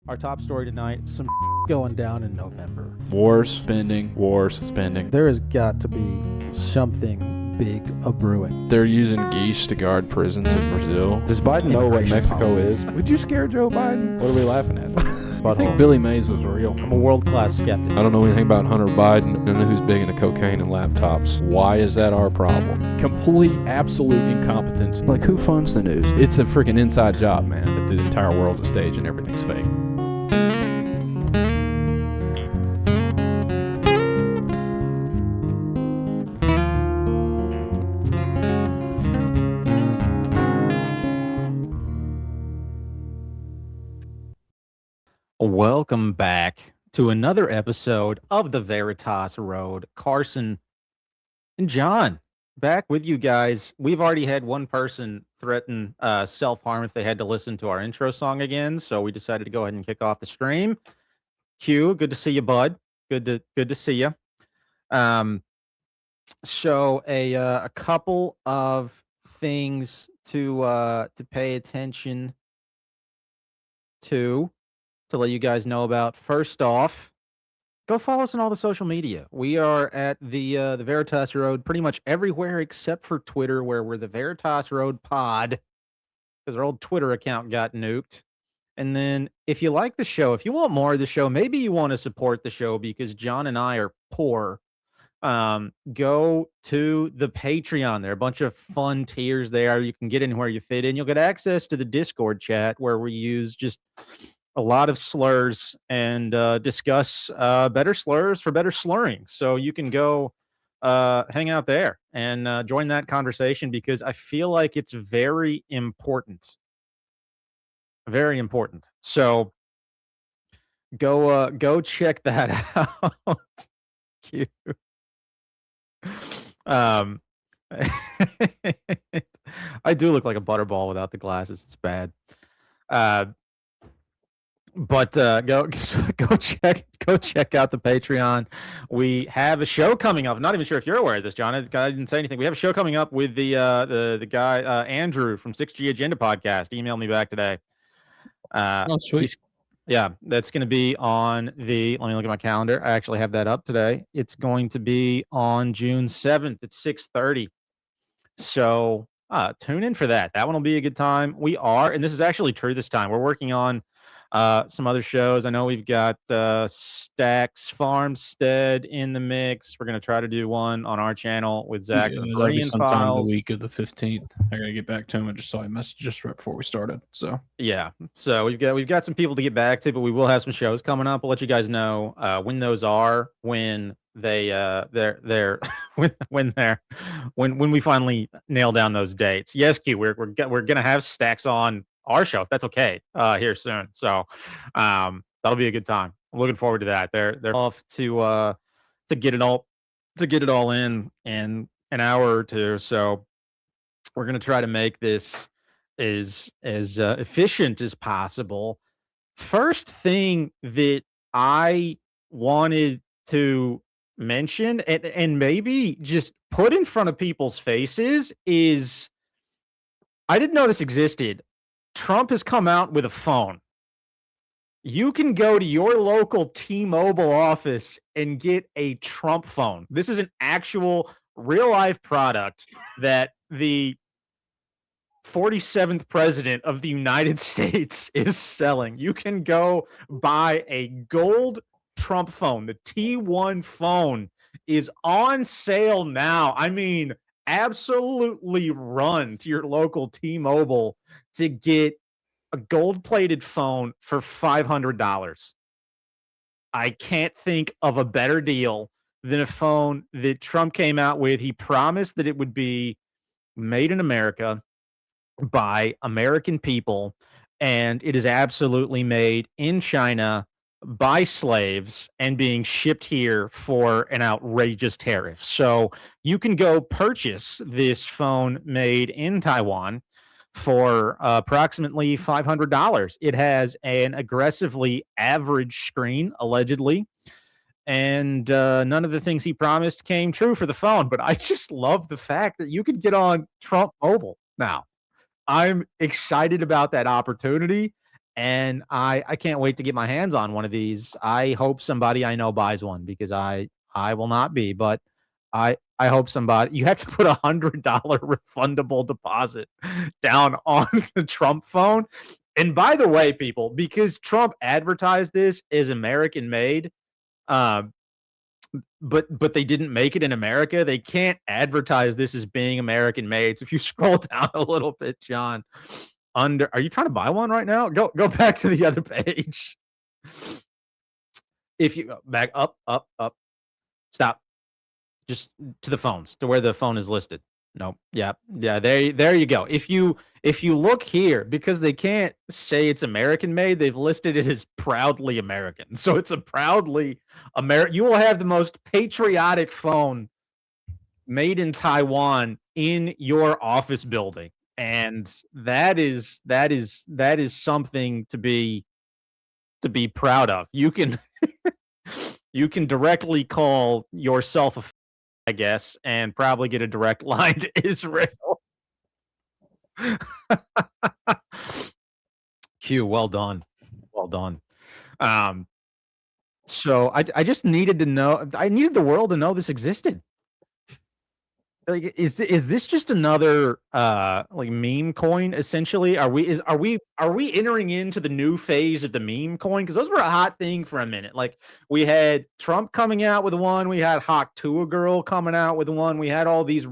Our top story tonight, some going down in November. Wars, spending. There has got to be something big a-brewing. They're using geese to guard prisons in Brazil. Does Biden know what Immigration Mexico policies. is? Would you scare Joe Biden? What are we laughing at? I think Billy Mays was real. I'm a world-class skeptic. I don't know anything about Hunter Biden. I don't know who's big into cocaine and laptops. Why is that our problem? Complete, absolute incompetence. Like, who funds the news? It's a freaking inside job, man. That the entire world's a stage and everything's fake. Welcome back to another episode of the Veritas Road. Carson and John back with you guys. We've already had one person threaten self-harm if they had to listen to our intro song again, so we decided to go ahead and kick off the stream. Q, good to see you, bud. Good to see you. So a couple of things to pay attention to let you guys know about. First off, go follow us on all the social media. We are at the Veritas Road pretty much everywhere except for Twitter, where we're the Veritas Road Pod, because our old Twitter account got nuked. And then if you like the show, if you want more of the show, maybe you want to support the show because John and I are poor, go to the Patreon. There are a bunch of fun tiers there. You can get in where you fit in. You'll get access to the Discord chat where we use just a lot of slurs and discuss better slurs for better slurring. So you can go hang out there and join that conversation because I feel like it's very important. Very important. So go check that out. Cute. I do look like a butterball without the glasses. It's bad. But go check out the Patreon. We have a show coming up. I'm not even sure if you're aware of this, John. I didn't say anything. We have a show coming up with the guy Andrew from 6G Agenda podcast. Emailed me back today. Oh, sweet. Yeah, that's going to be on the. Let me look at my calendar. I actually have that up today. It's going to be on June 7th at 6:30. So tune in for that. That one will be a good time. We are, and this is actually true this time. We're working on some other shows. I know we've got Stacks Farmstead in the mix. We're going to try to do one on our channel with Zach from that'll be Korean sometime Files. the week of the 15th. I gotta get back to him. I just saw a message just right before we started. So Yeah, so we've got some people to get back to, but we will have some shows coming up. We'll let you guys know when those are, when they're when we finally nail down those dates. Yes, Q, we're gonna have Stacks on our show if that's okay here soon. So that'll be a good time. I'm looking forward to that. They're off to get it all in an hour or two. So we're gonna try to make this as efficient as possible. First thing that I wanted to mention and maybe just put in front of people's faces is I didn't know this existed. Trump has come out with a phone. You can go to your local T-Mobile office and get a Trump phone. This is an actual real life product that the 47th president of the United States is selling. You can go buy a gold Trump phone. The T1 phone is on sale now. I mean, absolutely run to your local T-Mobile to get a gold-plated phone for $500. I can't think of a better deal than a phone that Trump came out with. He promised that it would be made in America by American people, and it is absolutely made in China by slaves and being shipped here for an outrageous tariff. So you can go purchase this phone made in Taiwan for approximately $500. It has an aggressively average screen, allegedly, and none of the things he promised came true for the phone. But I just love the fact that you could get on Trump Mobile now. I'm excited about that opportunity. and I can't wait to get my hands on one of these. I hope somebody I know buys one because I will not be, but I hope somebody. You have to put $100 refundable deposit down on the Trump phone. And by the way, people, because Trump advertised this as American made, um, but they didn't make it in America. They can't advertise this as being American made. So if you scroll down a little bit, John, are you trying to buy one right now? Go back to the other page. If you back up, stop. Just to the phones, to where the phone is listed. No, yeah. There you go. If you look here, because they can't say it's American made, they've listed it as proudly American. So it's a proudly American. You will have the most patriotic phone made in Taiwan in your office building, and that is something to be proud of. You can you can directly call yourself a, I guess, and probably get a direct line to Israel. Q, well done. Well done. So I just needed to know, I needed the world to know this existed. Like, is this just another like meme coin essentially? Are we entering into the new phase of the meme coin? Because those were a hot thing for a minute. Like, we had Trump coming out with one, we had Hawk Tua Girl coming out with one, we had all these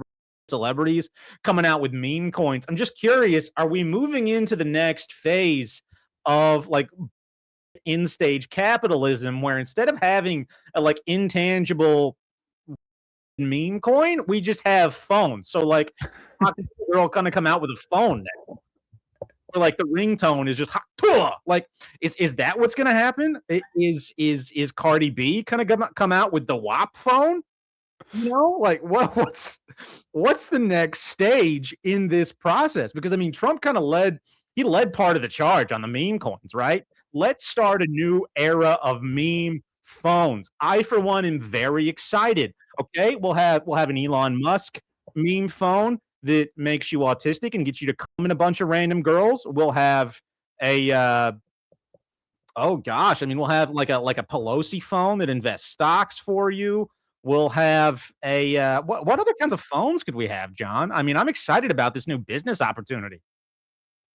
celebrities coming out with meme coins. I'm just curious, are we moving into the next phase of like in stage capitalism, where instead of having a like intangible meme coin, we just have phones? So like they're all gonna come out with a phone now. Or like the ringtone is just like, is that what's gonna happen? Is Cardi B gonna come out with the WAP phone? You know, like what's the next stage in this process? Because I mean, Trump kind of led part of the charge on the meme coins, right? Let's start a new era of meme phones. I, for one, am very excited. Okay, we'll have an Elon Musk meme phone that makes you autistic and gets you to come in a bunch of random girls. We'll have a oh gosh, I mean, we'll have like a Pelosi phone that invests stocks for you. We'll have a what other kinds of phones could we have, John? I mean, I'm excited about this new business opportunity.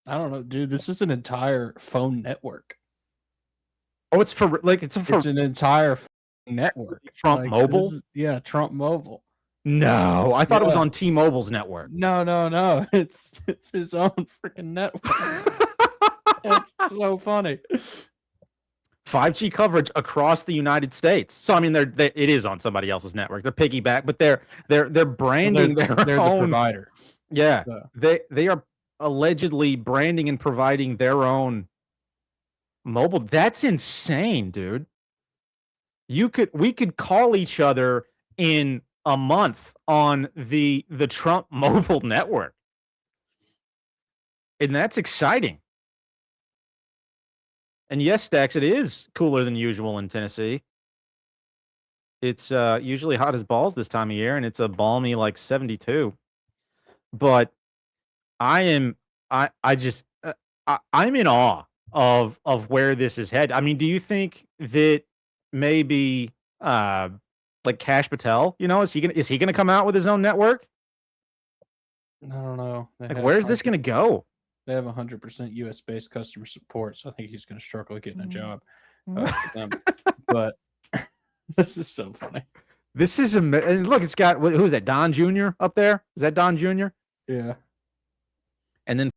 I don't know, dude. This is an entire phone network. Oh, it's for like it's an entire network. Trump like, Mobile? Yeah, Trump Mobile. No, I thought it was on T-Mobile's network. No. It's his own freaking network. It's so funny. 5G coverage across the United States. So I mean, it is on somebody else's network. They're piggyback, but they're branding they're their own the provider. Yeah, So. They are allegedly branding and providing their own mobile. That's insane, dude. We could call each other in a month on the Trump mobile network, and that's exciting. And yes, Stax, it is cooler than usual in Tennessee. It's usually hot as balls this time of year, and it's a balmy like 72. But I'm in awe of where this is headed. I mean, do you think that maybe like Kash Patel, you know, is he gonna come out with his own network? I don't know. Like, where's this gonna go? They have 100% US based customer support, so I think he's going to struggle getting a job. But this is so funny. This is and look, it's got, who's that? Don Jr. up there? Is that Don Jr.? Yeah. And then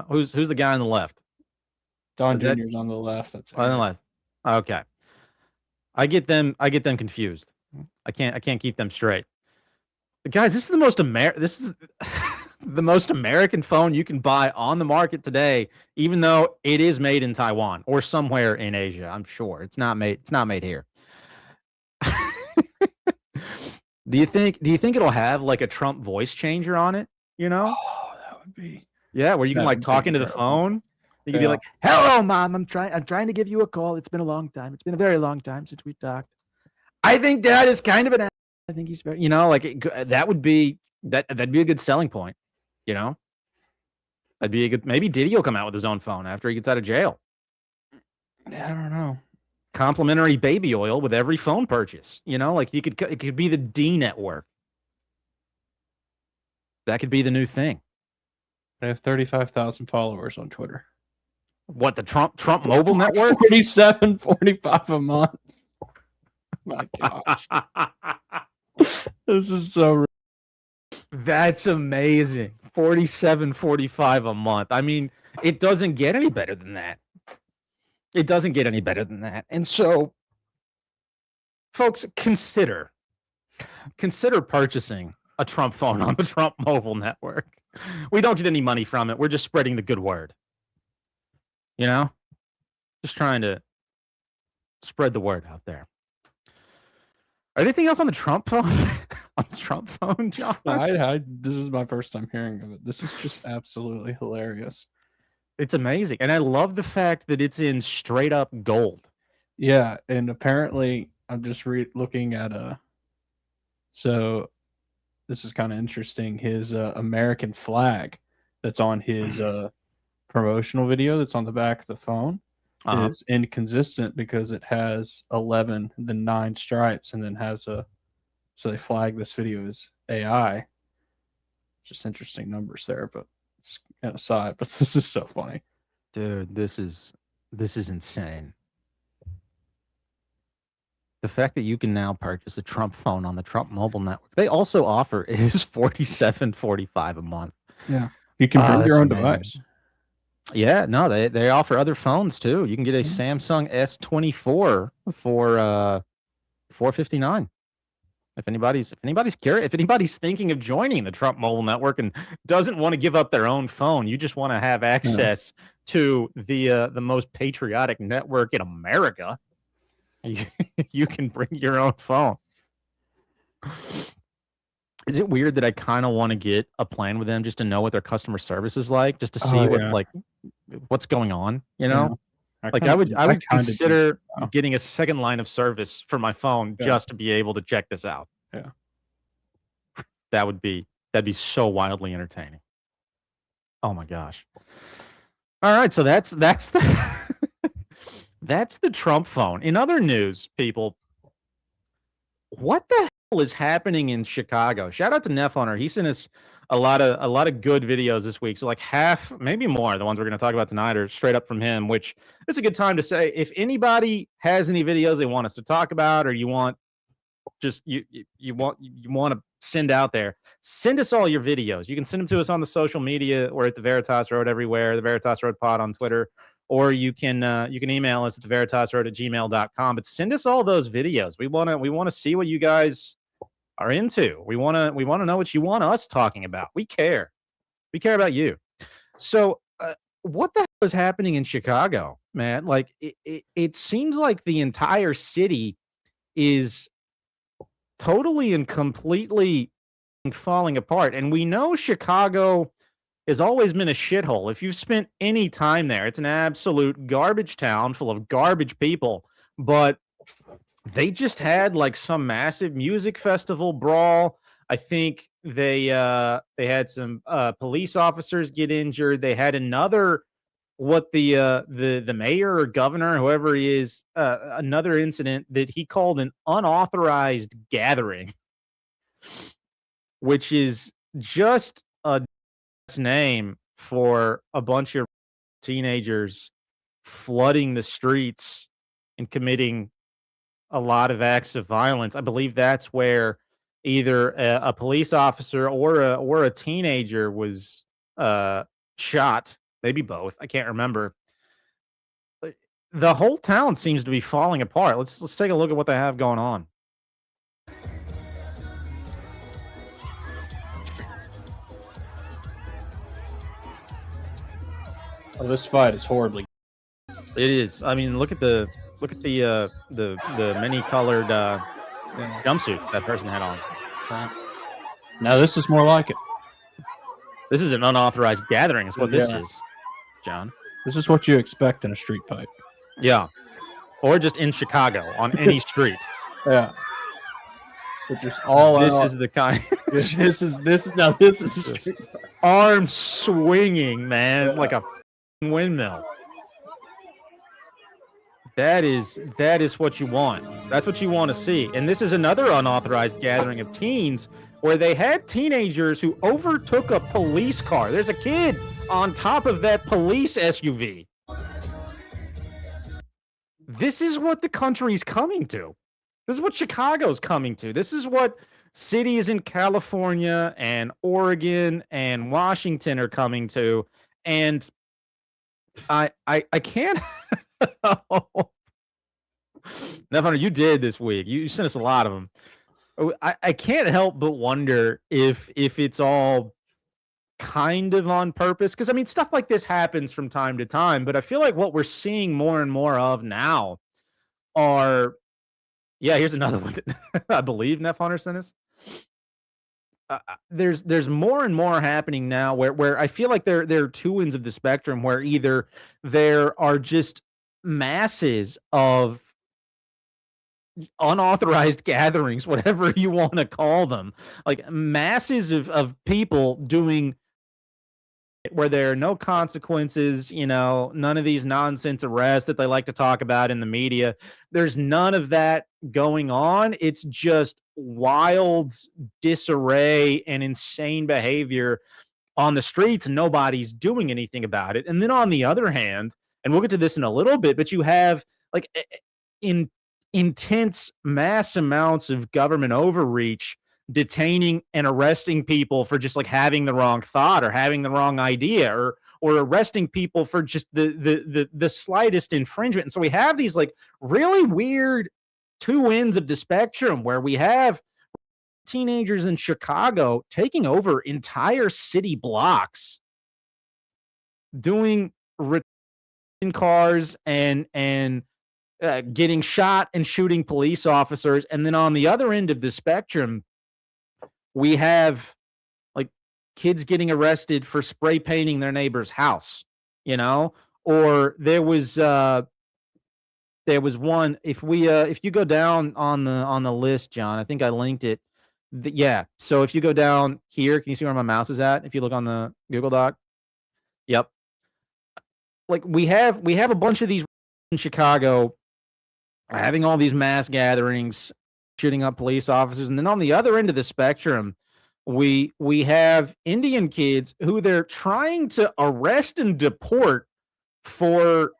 who's the guy on the left? Don Jr.'s on the left. That's on the left. Okay. I get them confused. I can't keep them straight. But guys, this is the most the most American phone you can buy on the market today, even though it is made in Taiwan or somewhere in Asia. I'm sure it's not made here. Do you think it'll have like a Trump voice changer on it? You know? Oh, that would be. Yeah, where you can like talk into the phone. You can be like, "Hello, Mom. I'm trying to give you a call. It's been a long time. It's been a very long time since we talked. I think Dad is kind of an. I think he's very, you know, like that'd be a good selling point. You know, that'd be a good. Maybe Diddy will come out with his own phone after he gets out of jail. Yeah, I don't know. Complimentary baby oil with every phone purchase. You know, like it could be the D network. That could be the new thing. They have 35,000 followers on Twitter. What, the Trump mobile network? 47.45 a month. My gosh. This is so. That's amazing. 47.45 a month. I mean, it doesn't get any better than that. It doesn't get any better than that. And so, folks, consider purchasing a Trump phone on the Trump mobile network. We don't get any money from it. We're just spreading the good word. You know? Just trying to spread the word out there. Anything else on the Trump phone? On the Trump phone, John? This is my first time hearing of it. This is just absolutely hilarious. It's amazing. And I love the fact that it's in straight up gold. Yeah, and apparently I'm just looking at so this is kind of interesting. His American flag that's on his promotional video that's on the back of the phone is inconsistent because it has 11, then 9 stripes, and then has so they flag this video as AI. Just interesting numbers there, but it's an aside. But this is so funny, dude. This is insane. The fact that you can now purchase a Trump phone on the Trump mobile network. They also offer is $47.45 a month. Yeah, you can bring your own device. Yeah, no, they offer other phones too. You can get a Samsung S24 for $459. If anybody's curious, if anybody's thinking of joining the Trump mobile network and doesn't want to give up their own phone, you just want to have access to the most patriotic network in America. You can bring your own phone. Is it weird that I kind of want to get a plan with them just to know what their customer service is like, just to see what's going on, you know? Yeah. I would consider getting a second line of service for my phone just to be able to check this out. Yeah. That'd be so wildly entertaining. Oh my gosh. All right, so that's the that's the Trump phone. In other news, people, what the hell is happening in Chicago? Shout out to Neff Hunter. He sent us a lot of good videos this week. So like half, maybe more, the ones we're going to talk about tonight are straight up from him, which is a good time to say if anybody has any videos they want us to talk about, or you want just you want to send out there, send us all your videos. You can send them to us on the social media. We're at the Veritas Road everywhere, the Veritas Road Pod on Twitter, or you can email us at theveritasroad@gmail.com. But send us all those videos. We want to see what you guys are into. We want to know what you want us talking about. We care about you. So what the hell is happening in Chicago, man? Like it seems like the entire city is totally and completely falling apart. And we know Chicago has always been a shithole. If you've spent any time there, it's an absolute garbage town full of garbage people. But they just had like some massive music festival brawl. I think they had some police officers get injured. They had another, the mayor or governor, whoever he is, another incident that he called an unauthorized gathering, which is just a name for a bunch of teenagers flooding the streets and committing a lot of acts of violence. I believe that's where either a police officer or a teenager was shot, maybe both. I can't remember. The whole town seems to be falling apart. Let's take a look at what they have going on. Oh, this fight is horribly. It is. I mean, look at the many-colored jumpsuit that person had on. Now this is more like it. This is an unauthorized gathering, is what this is, John. This is what you expect in a street fight. Yeah, or just in Chicago on any street. Yeah, but just all this out. Is the kind. This is a street fight. Arm swinging, man, like a windmill. That is what you want. That's what you want to see. And this is another unauthorized gathering of teens where they had teenagers who overtook a police car. There's a kid on top of that police SUV. This is what the country's coming to. This is what Chicago's coming to. This is what cities in California and Oregon and Washington are coming to. And I can't. Nevada, you did this week. You sent us a lot of them. I can't help but wonder if it's all kind of on purpose. Because, I mean, stuff like this happens from time to time. But I feel like what we're seeing more and more of now are... Yeah, here's another one that I believe Neff Hunter sent us. There's more and more happening now where I feel like there are two ends of the spectrum where either there are just masses of unauthorized gatherings, whatever you want to call them, like masses of people doing where there are no consequences, none of these nonsense arrests that they like to talk about in the media. There's none of that going on. It's just wild disarray and insane behavior on the streets, and nobody's doing anything about it. And then on the other hand, and we'll get to this in a little bit, but you have like intense mass amounts of government overreach detaining and arresting people for just like having the wrong thought or having the wrong idea, or arresting people for just the slightest infringement. And so we have these like really weird two ends of the spectrum where we have teenagers in Chicago taking over entire city blocks, doing cars and getting shot and shooting police officers. And then on the other end of the spectrum, we have like kids getting arrested for spray painting their neighbor's house, or there was one, if you go down on the list, John, I think I linked it. So if you go down here, can you see where my mouse is at? If you look on the Google Doc. Yep. Like we have a bunch of these in Chicago having all these mass gatherings, shooting up police officers. And then on the other end of the spectrum, we have Indian kids who they're trying to arrest and deport for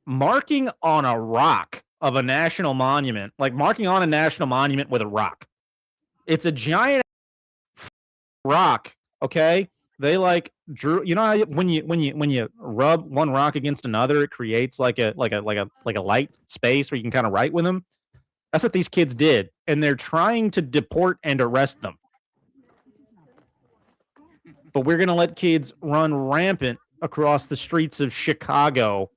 marking on a rock of a national monument, like marking on a national monument with a rock. It's a giant rock, okay? They like drew, how when you rub one rock against another, it creates like a light space where you can kind of write with them. That's what these kids did, and they're trying to deport and arrest them. But we're going to let kids run rampant across the streets of Chicago,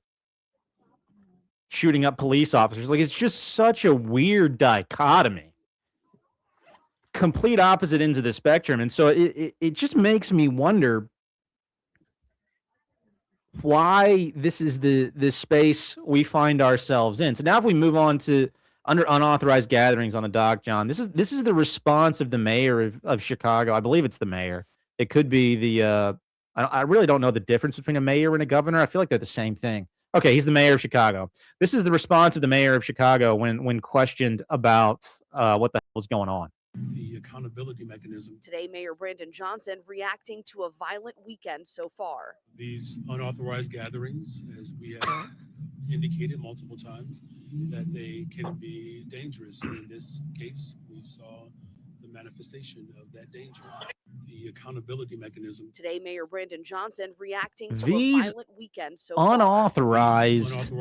shooting up police officers. Like, it's just such a weird dichotomy. Complete opposite ends of the spectrum. And so it just makes me wonder why this is the space we find ourselves in. So now if we move on to under unauthorized gatherings on the dock, John, this is the response of the mayor of Chicago. I believe it's the mayor. It could be the I really don't know the difference between a mayor and a governor. I feel like they're the same thing. Okay, he's the mayor of Chicago. This is the response of the mayor of Chicago when questioned about what the hell was going on. The accountability mechanism. Today, Mayor Brandon Johnson reacting to a violent weekend so far. These unauthorized gatherings, as we have indicated multiple times, that they can be dangerous. In this case, we saw the manifestation of that danger. The accountability mechanism. Today, Mayor Brandon Johnson reacting to These a violent weekend so unauthorized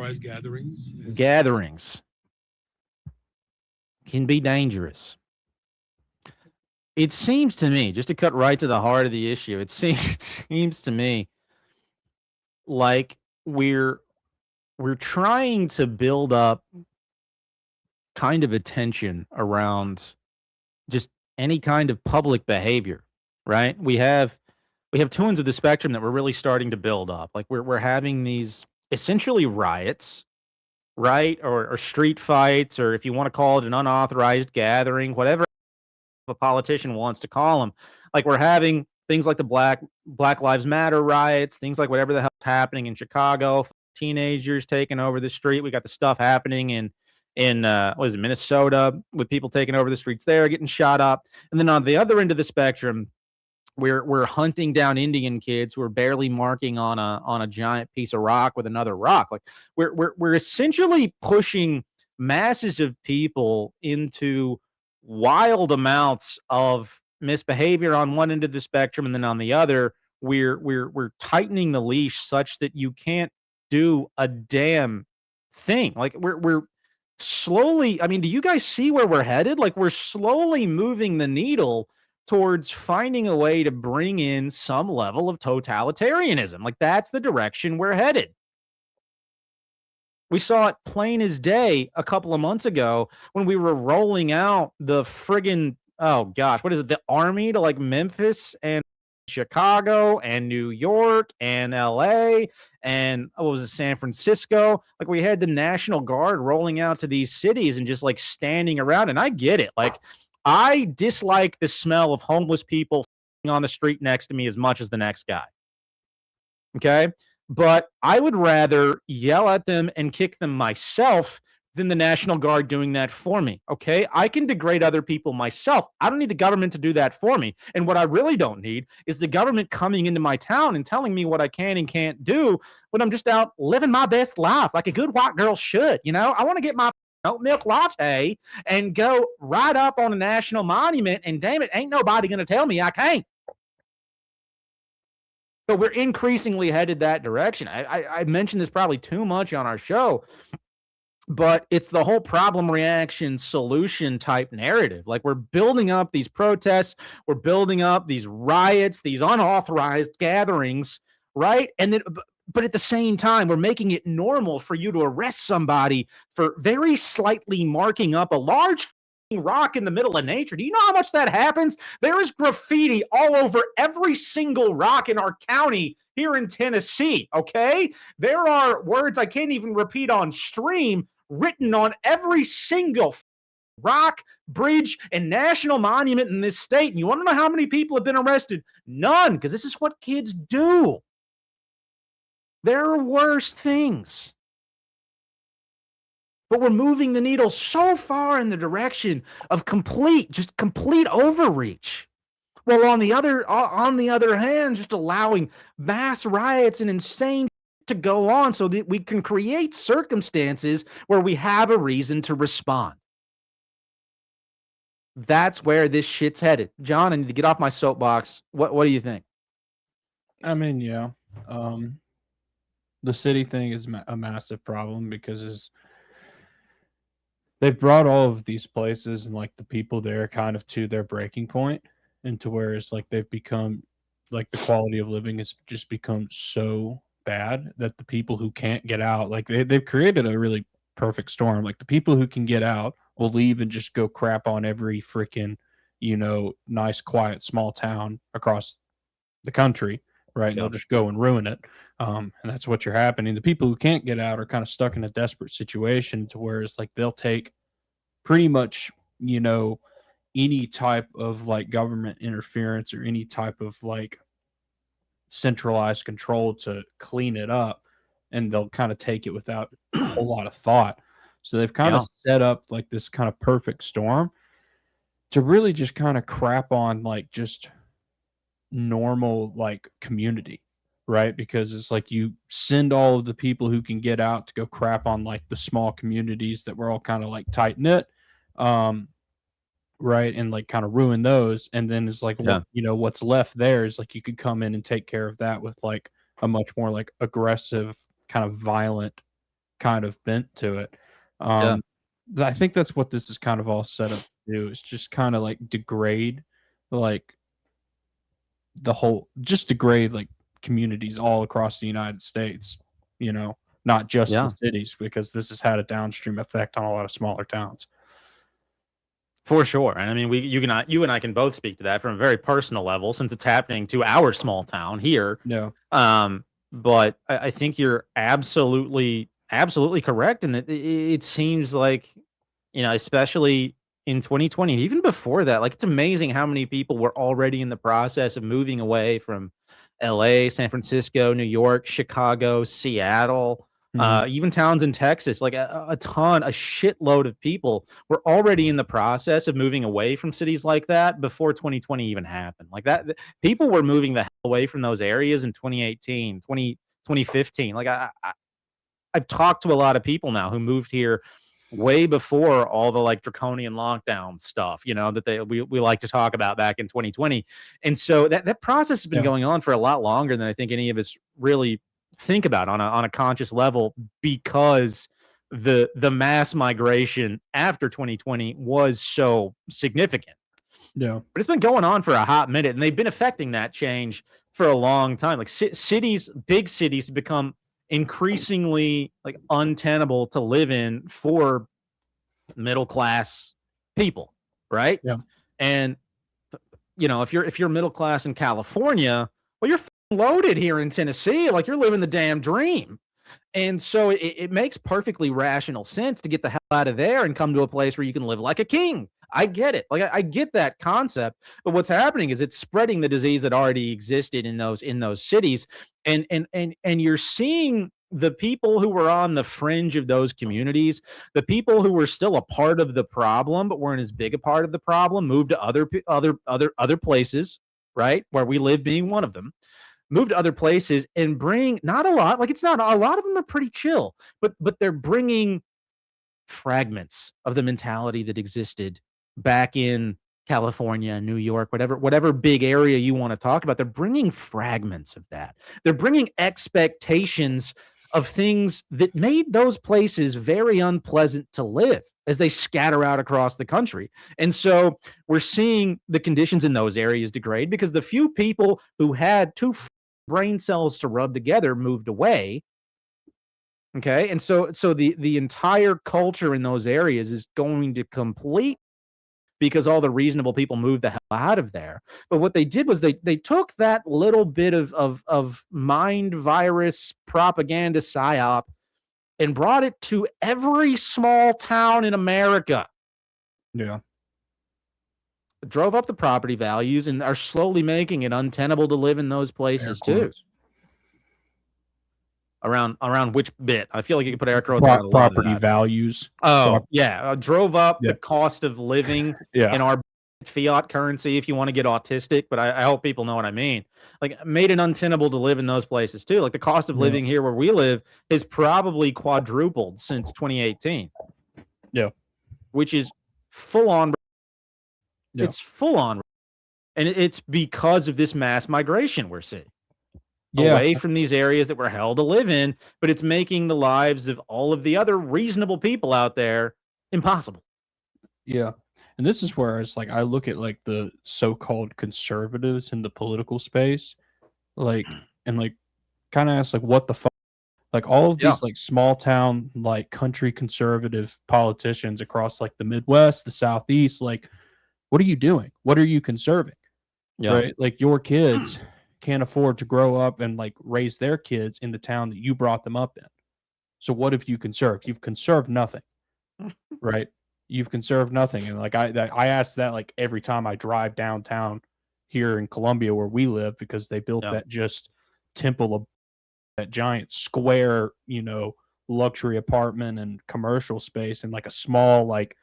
gatherings can be dangerous. It seems to me, just to cut right to the heart of the issue, it seems to me like we're trying to build up kind of attention around just any kind of public behavior, right? We have two ends of the spectrum that we're really starting to build up. Like we're having these essentially riots, right? Or street fights, or if you want to call it an unauthorized gathering, whatever a politician wants to call them. Like we're having things like the Black Lives Matter riots, things like whatever the hell's happening in Chicago, teenagers taking over the street. We got the stuff happening in what is it, Minnesota, with people taking over the streets there, getting shot up. And then on the other end of the spectrum, we're hunting down Indian kids who are barely marking on a giant piece of rock with another rock. Like we're essentially pushing masses of people into wild amounts of misbehavior on one end of the spectrum, and then on the other, we're tightening the leash such that you can't do a damn thing. Like we're slowly, I mean, do you guys see where we're headed? Like we're slowly moving the needle towards finding a way to bring in some level of totalitarianism. Like that's the direction we're headed. We saw it plain as day a couple of months ago when we were rolling out the friggin', oh gosh, what is it? The army to like Memphis and Chicago and New York and LA and what was it, San Francisco? Like we had the National Guard rolling out to these cities and just like standing around. And I get it. Like I dislike the smell of homeless people on the street next to me as much as the next guy. Okay. But I would rather yell at them and kick them myself than the National Guard doing that for me. Okay. I can degrade other people myself. I don't need the government to do that for me. And what I really don't need is the government coming into my town and telling me what I can and can't do when I'm just out living my best life like a good white girl should. You know, I want to get my oat milk latte and go right up on a national monument. And damn it, ain't nobody going to tell me I can't. But we're increasingly headed that direction. I mentioned this probably too much on our show, but it's the whole problem, reaction, solution type narrative. Like we're building up these protests, we're building up these riots, these unauthorized gatherings, right? And then, but at the same time, we're making it normal for you to arrest somebody for very slightly marking up a large rock in the middle of nature. Do you know how much that happens? There is graffiti all over every single rock in our county here in Tennessee, okay? There are words I can't even repeat on stream written on every single rock, bridge, and national monument in this state. And you want to know how many people have been arrested? None, because this is what kids do. There are worse things. But we're moving the needle so far in the direction of complete overreach. Well, on the other hand, just allowing mass riots and insane to go on so that we can create circumstances where we have a reason to respond. That's where this shit's headed. John, I need to get off my soapbox. What do you think? I mean, yeah. The city thing is a massive problem because they've brought all of these places and like the people there kind of to their breaking point, and to where it's like they've become like the quality of living has just become so bad that the people who can't get out, like they've created a really perfect storm. Like the people who can get out will leave and just go crap on every freaking, nice, quiet, small town across the country, right? And they'll just go and ruin it. And that's what you're happening. The people who can't get out are kind of stuck in a desperate situation to where it's like they'll take pretty much, any type of like government interference or any type of like centralized control to clean it up, and they'll kind of take it without a whole lot of thought. So they've kind of set up like this kind of perfect storm to really just kind of crap on like just normal like community, right? Because it's like you send all of the people who can get out to go crap on like the small communities that were all kind of like tight knit, right, and like kind of ruin those. And then it's like what's left there is like you could come in and take care of that with like a much more like aggressive kind of violent kind of bent to it. I think that's what this is kind of all set up to do. It's just kind of like degrade like degrade like communities all across the United States, not just the cities, because this has had a downstream effect on a lot of smaller towns. For sure. And I mean, you and I can both speak to that from a very personal level since it's happening to our small town here. Yeah. But I think you're absolutely correct. And it seems like, especially in 2020, and even before that, like it's amazing how many people were already in the process of moving away from LA, San Francisco, New York, Chicago, Seattle, Even towns in Texas, like a shitload of people were already in the process of moving away from cities like that before 2020 even happened. Like that, people were moving the hell away from those areas in 2018, 2015. Like I've talked to a lot of people now who moved here way before all the like draconian lockdown stuff, that we like to talk about back in 2020. And so that process has been going on for a lot longer than I think any of us really think about on a conscious level, because the mass migration after 2020 was so significant. Yeah. But it's been going on for a hot minute, and they've been affecting that change for a long time. Like cities, big cities become increasingly like untenable to live in for middle class people, right? Yeah. And if you're middle class in California, well, you're loaded here in Tennessee, like you're living the damn dream. And so it makes perfectly rational sense to get the hell out of there and come to a place where you can live like a king. I get it. Like I get that concept, but what's happening is it's spreading the disease that already existed in those cities, and you're seeing the people who were on the fringe of those communities, the people who were still a part of the problem but weren't as big a part of the problem, move to other places, right, where we live being one of them. Move to other places and bring not a lot, like it's not a lot of them are pretty chill, but they're bringing fragments of the mentality that existed back in California, New York, whatever big area you want to talk about. They're bringing fragments of that. They're bringing expectations of things that made those places very unpleasant to live as they scatter out across the country. And so we're seeing the conditions in those areas degrade because the few people who had two brain cells to rub together moved away. Okay. And so the entire culture in those areas is going to complete because all the reasonable people moved the hell out of there. But what they did was they took that little bit of mind virus propaganda psyop and brought it to every small town in America. Yeah. Drove up the property values and are slowly making it untenable to live in those places too. Around which bit? I feel like you could put air quotes around a lot of property that. values. Oh, yeah. Drove up the cost of living in our fiat currency, if you want to get autistic, but I hope people know what I mean. Like, made it untenable to live in those places too. Like, the cost of living here where we live is probably quadrupled since 2018. Yeah. Which is full on. Yeah. It's full on. And it's because of this mass migration we're seeing. Away from these areas that we're held to live in, but it's making the lives of all of the other reasonable people out there impossible. Yeah. And this is where it's like I look at like the so-called conservatives in the political space, like, and like kind of ask like what the fuck, like all of these like small town like country conservative politicians across like the Midwest, the Southeast, like what are you doing? What are you conserving? Right? Like your kids can't afford to grow up and like raise their kids in the town that you brought them up in. So what have you conserved? You've conserved nothing, right? You've conserved nothing. And like I ask that like every time I drive downtown here in Columbia where we live, because they built that just temple of that giant square, luxury apartment and commercial space and like a small, like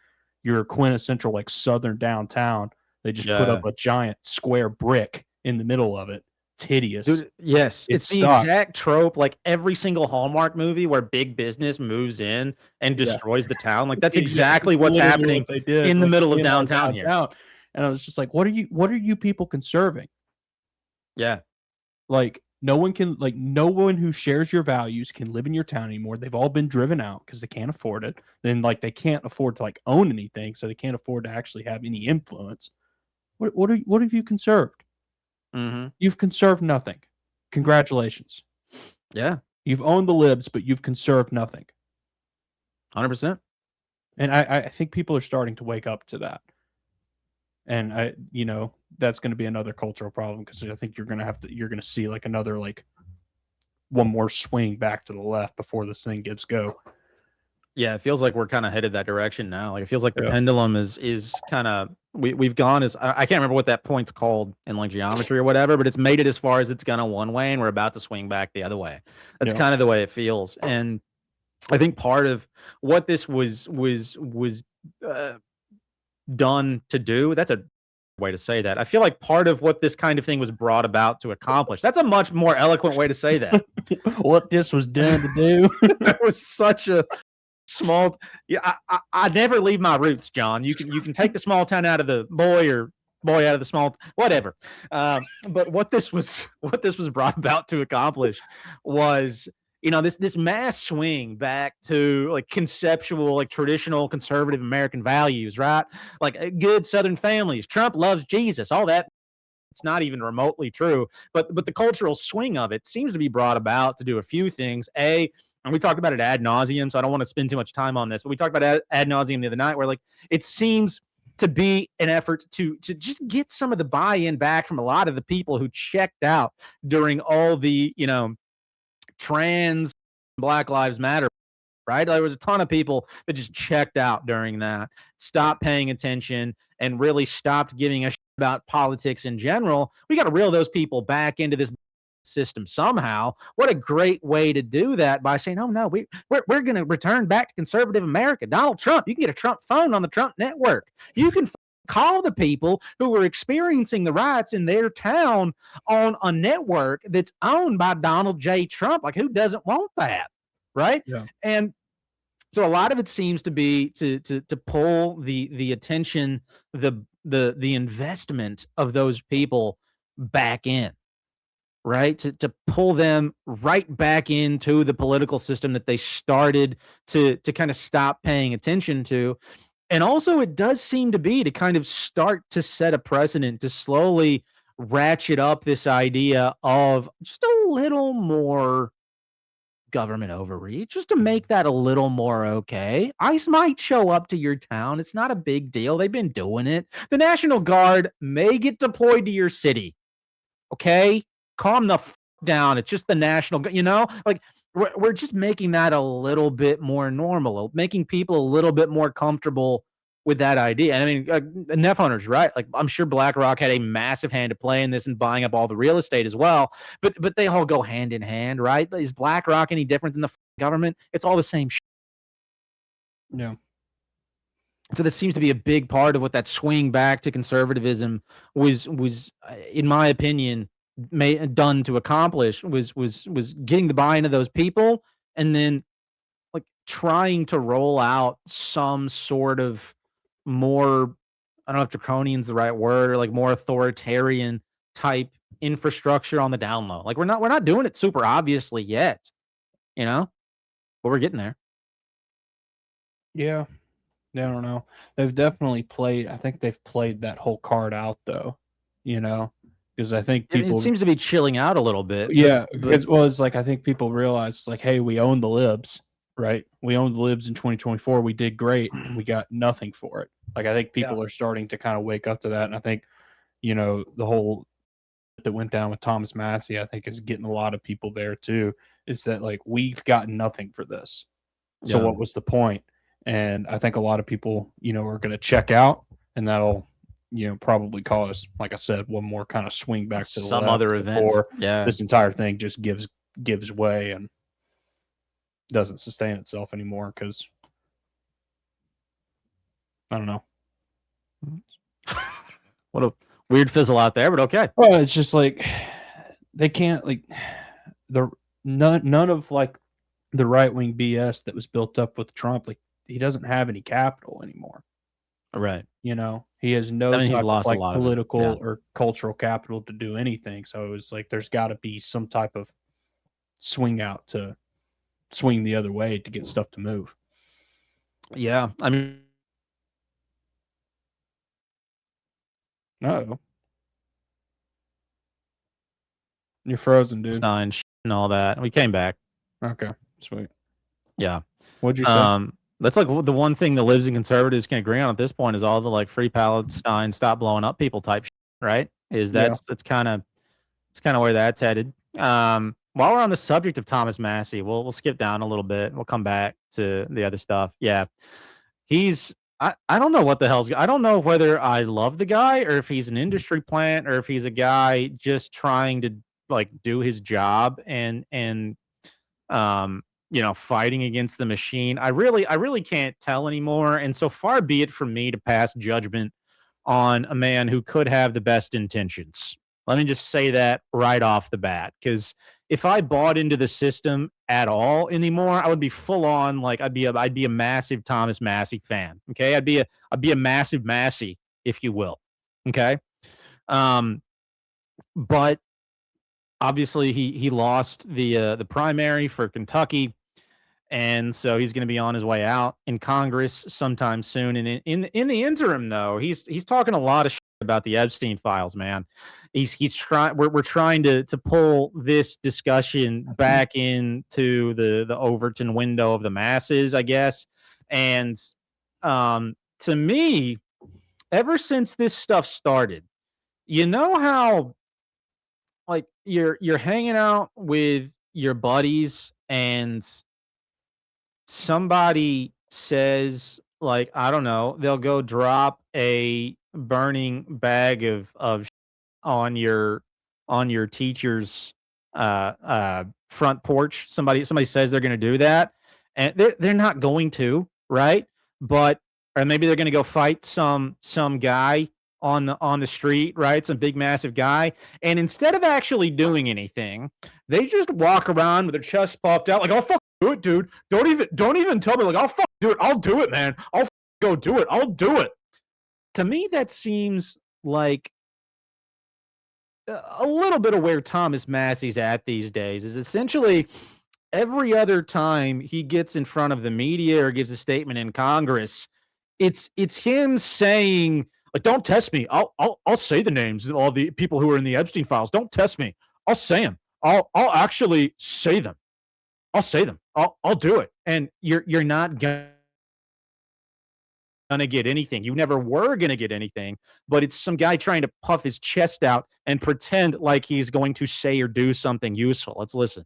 your quintessential like southern downtown. They just put up a giant square brick in the middle of it. Hideous. Dude, yes, it's the exact trope, like every single Hallmark movie where big business moves in and destroys the town. Like that's exactly what's happening in the middle of downtown here. And I was just like, what are you people conserving? Yeah. Like no one who shares your values can live in your town anymore. They've all been driven out because they can't afford it. Then like they can't afford to like own anything, so they can't afford to actually have any influence. What have you conserved? Mm-hmm. You've conserved nothing. Congratulations. Yeah. You've owned the libs, but you've conserved nothing. 100%. And I think people are starting to wake up to that. And that's going to be another cultural problem because I think you're going to see like another, like one more swing back to the left before this thing gives go. Yeah. It feels like we're kind of headed that direction now. Like it feels like the pendulum is kind of, we've gone as I can't remember what that point's called in like geometry or whatever, but it's made it as far as it's gone one way and we're about to swing back the other way. That's kind of the way it feels. And I think part of what this was done to do. That's a way to say that. I feel like part of what this kind of thing was brought about to accomplish. That's a much more eloquent way to say that. What this was done to do. That was such a small. Yeah, I never leave my roots, John. You can take the small town out of the boy or boy out of the small whatever. But what this was brought about to accomplish was, you know, this mass swing back to like conceptual, like traditional conservative American values, right? Like good Southern families. Trump loves Jesus. All that. It's not even remotely true. But the cultural swing of it seems to be brought about to do a few things. And we talked about it ad nauseum, so I don't want to spend too much time on this. But we talked about ad nauseum the other night, where like it seems to be an effort to just get some of the buy-in back from a lot of the people who checked out during all the, you know, trans Black Lives Matter, right? There was a ton of people that just checked out during that, stopped paying attention, and really stopped giving a shit about politics in general. We got to reel those people back into this system somehow. What a great way to do that, by saying, oh no, we're going to return back to conservative America. Donald Trump, you can get a Trump phone on the Trump network. You can call the people who were experiencing the riots in their town on a network that's owned by Donald J. Trump. Like, who doesn't want that? Right. Yeah. And so a lot of it seems to be to pull the attention, the investment of those people back in, right? To pull them right back into the political system that they started to kind of stop paying attention to. And also it does seem to be to kind of start to set a precedent to slowly ratchet up this idea of just a little more government overreach, just to make that a little more okay. ICE might show up to your town. It's not a big deal. They've been doing it. The National Guard may get deployed to your city. Okay? Calm the down. It's just the National, you know? Like, we're just making that a little bit more normal, making people a little bit more comfortable with that idea. And I mean, Neff Hunter's right. Like, I'm sure BlackRock had a massive hand to play in this and buying up all the real estate as well. But they all go hand in hand, right? Is BlackRock any different than the government? It's all the same shit. Yeah. So that seems to be a big part of what that swing back to conservatism was in my opinion, done to accomplish, was getting the buy-in of those people, and then like trying to roll out some sort of more, I don't know if draconian's the right word, or like more authoritarian type infrastructure on the down low. Like we're not doing it super obviously yet, you know, but we're getting there. Yeah. I don't know. They've definitely played. I think they've played that whole card out, though. You know, because I think people. It seems to be chilling out a little bit. Yeah, because well, it's like I think people realize it's like, hey, we own the libs, right? We owned the libs in 2024. We did great, and we got nothing for it. Like I think people are starting to kind of wake up to that, and I think, you know, the whole that went down with Thomas Massie, I think, is getting a lot of people there too. Is that like we've got nothing for this? So what was the point? And I think a lot of people, you know, are going to check out, and that'll, you know, probably cause, like I said, one more kind of swing back to the some left other event. Yeah, this entire thing just gives way and doesn't sustain itself anymore because I don't know. What a weird fizzle out there, but okay. Well, it's just like they can't like none of like the right wing BS that was built up with Trump. Like he doesn't have any capital anymore. Right. You know, he has no he's lost like a lot political of it. Yeah. or cultural capital to do anything. So it was like there's got to be some type of swing out to swing the other way to get stuff to move. Yeah, I mean, no, you're frozen, dude. Stein and all that. We came back. Okay, sweet. Yeah. What'd you say? That's like the one thing the libs and conservatives can agree on at this point is all the like free Palestine, stop blowing up people type shit, right? That's kind of where that's headed. While we're on the subject of Thomas Massie, we'll skip down a little bit. We'll come back to the other stuff. Yeah. I don't know what the hell's, I don't know whether I love the guy or if he's an industry plant or if he's a guy just trying to like do his job and fighting against the machine. I really can't tell anymore. And so far be it from me to pass judgment on a man who could have the best intentions. Let me just say that right off the bat, because if I bought into the system at all anymore, I would be full on like I'd be a massive Thomas Massie fan. Okay, I'd be a massive Massie, if you will. Okay, but obviously he lost the primary for Kentucky, and so he's going to be on his way out in Congress sometime soon. And in the interim, though, he's talking a lot of shit about the Epstein files, man. He's trying. We're trying to pull this discussion back into the Overton window of the masses, I guess. And to me, ever since this stuff started, you know how like you're hanging out with your buddies and somebody says, like, I don't know, they'll go drop a burning bag of on your teacher's front porch. Somebody says they're going to do that, and they're not going to, right? But or maybe they're going to go fight some guy on the street, right? Some big massive guy, and instead of actually doing anything, they just walk around with their chest puffed out, like, "I'll fucking do it, dude. Don't even tell me, like, I'll fucking do it. I'll do it, man. I'll go do it. I'll do it." To me, that seems like a little bit of where Thomas Massie's at these days. Is essentially every other time he gets in front of the media or gives a statement in Congress, it's him saying, like, "Don't test me. I'll say the names of all the people who are in the Epstein files. Don't test me. I'll say them. I'll actually say them. I'll say them. I'll do it." And you're not gonna get anything. You never were gonna get anything, but it's some guy trying to puff his chest out and pretend like he's going to say or do something useful. Let's listen.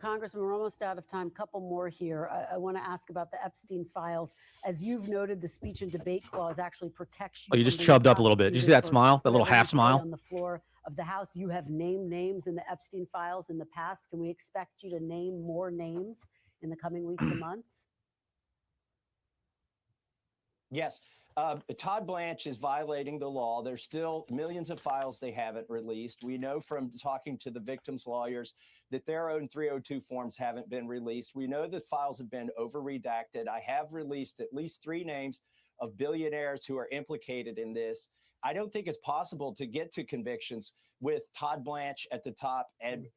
Congressman, we're almost out of time. Couple more here. I want to ask about the Epstein files. As you've noted, the speech and debate clause actually protects you. Oh, you just chubbed up a little bit. Did you see that smile? That little half smile? On the floor of the House, you have named names in the Epstein files in the past. Can we expect you to name more names in the coming weeks and months? Yes. Todd Blanche is violating the law. There's still millions of files they haven't released. We know from talking to the victims' lawyers that their own 302 forms haven't been released. We know that files have been over-redacted. I have released at least 3 names of billionaires who are implicated in this. I don't think it's possible to get to convictions with Todd Blanche at the top and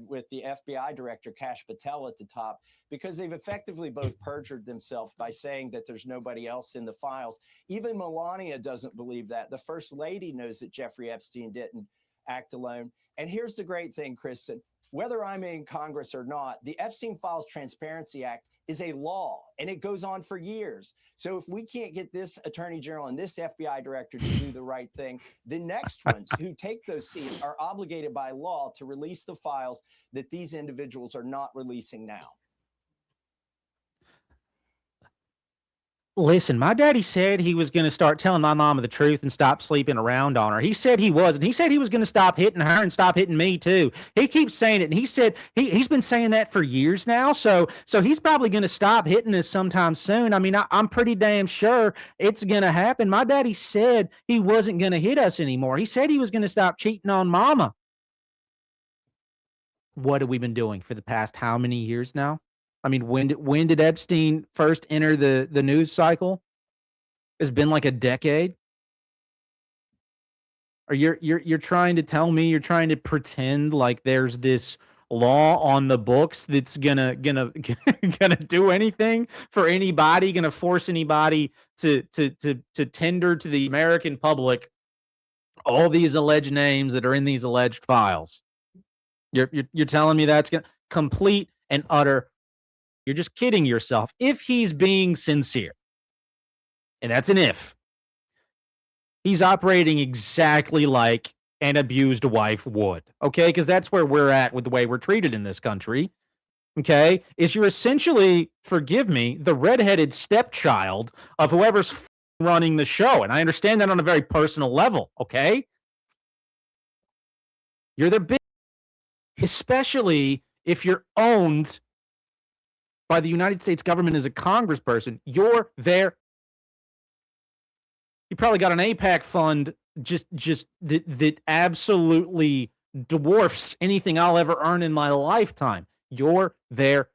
with the FBI director, Kash Patel, at the top, because they've effectively both perjured themselves by saying that there's nobody else in the files. Even Melania doesn't believe that. The First Lady knows that Jeffrey Epstein didn't act alone. And here's the great thing, Kristen. Whether I'm in Congress or not, the Epstein Files Transparency Act is a law, and it goes on for years. So if we can't get this attorney general and this FBI director to do the right thing, the next ones who take those seats are obligated by law to release the files that these individuals are not releasing now. Listen, my daddy said he was going to start telling my mama the truth and stop sleeping around on her. He said he was, and he said he was going to stop hitting her and stop hitting me too. He keeps saying it, and he said he's been saying that for years now. So he's probably going to stop hitting us sometime soon. I mean, I'm pretty damn sure it's going to happen. My daddy said he wasn't going to hit us anymore. He said he was going to stop cheating on mama. What have we been doing for the past how many years now? I mean, when did Epstein first enter the news cycle? It's been like a decade. Or you're trying to tell me, you're trying to pretend like there's this law on the books that's gonna do anything for anybody, gonna force anybody to tender to the American public all these alleged names that are in these alleged files. You're telling me that's gonna complete and utter. You're just kidding yourself. If he's being sincere, and that's an if, he's operating exactly like an abused wife would, okay? Because that's where we're at with the way we're treated in this country, okay? Is you're essentially, forgive me, the redheaded stepchild of whoever's running the show. And I understand that on a very personal level, okay? You're their big, especially if you're owned by the United States government as a congressperson, you're there. You probably got an APAC fund just that absolutely dwarfs anything I'll ever earn in my lifetime. You're there.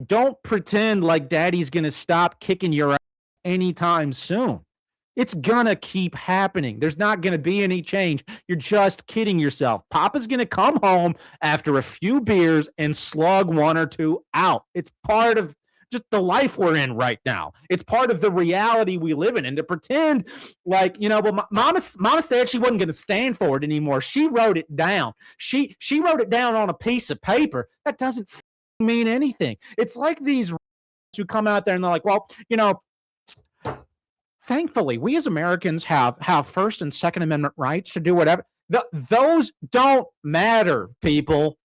Don't pretend like daddy's going to stop kicking your ass anytime soon. It's going to keep happening. There's not going to be any change. You're just kidding yourself. Papa's going to come home after a few beers and slug one or two out. It's part of just the life we're in right now. It's part of the reality we live in. And to pretend like, well, mama said she wasn't going to stand for it anymore. She wrote it down. She wrote it down on a piece of paper. That doesn't mean anything. It's like these who come out there and they're like, well, thankfully, we as Americans have First and Second Amendment rights to do whatever. Those don't matter, people.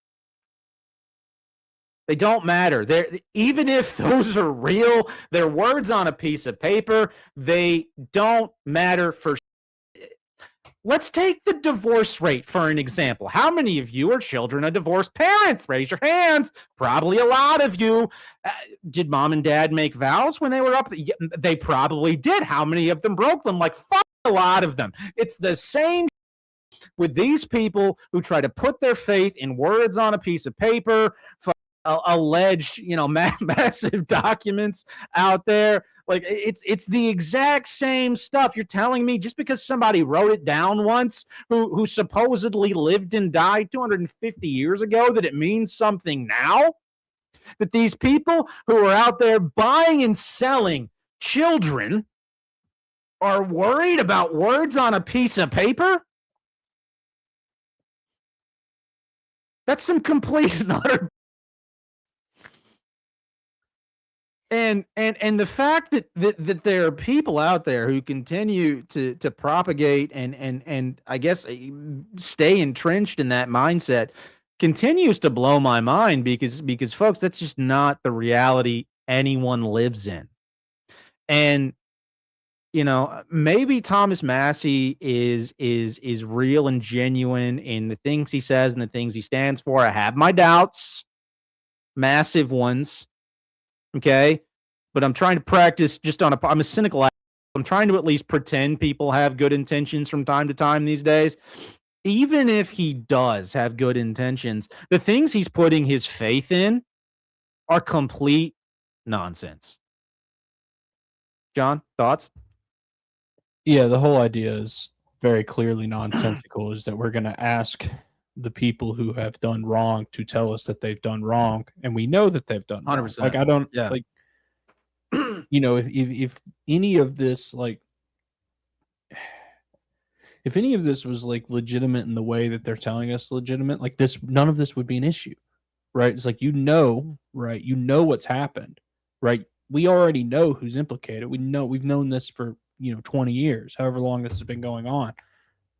They don't matter. Even if those are real, they're words on a piece of paper. They don't matter for. Let's take the divorce rate for an example. How many of you are children of divorced parents? Raise your hands. Probably a lot of you. Did mom and dad make vows when they were up? They probably did. How many of them broke them? Like, fuck, a lot of them. It's the same with these people who try to put their faith in words on a piece of paper, alleged, massive documents out there. Like, it's the exact same stuff. You're telling me just because somebody wrote it down once, who supposedly lived and died 250 years ago, that it means something now? That these people who are out there buying and selling children are worried about words on a piece of paper? That's some complete and utter. And the fact that there are people out there who continue to propagate and I guess stay entrenched in that mindset continues to blow my mind because folks, that's just not the reality anyone lives in. And maybe Thomas Massie is real and genuine in the things he says and the things he stands for. I have my doubts, massive ones. Okay, but I'm trying to practice I'm a cynical. I'm trying to at least pretend people have good intentions from time to time these days. Even if he does have good intentions, the things he's putting his faith in are complete nonsense. John, thoughts? Yeah, the whole idea is very clearly nonsensical, is that we're going to ask the people who have done wrong to tell us that they've done wrong, and we know that they've done 100%. Like, I don't like, if any of this, like, if any of this was like legitimate in the way that they're telling us legitimate, like this, none of this would be an issue, right? It's like, right? You know what's happened, right? We already know who's implicated. We've known this for 20 years, however long this has been going on.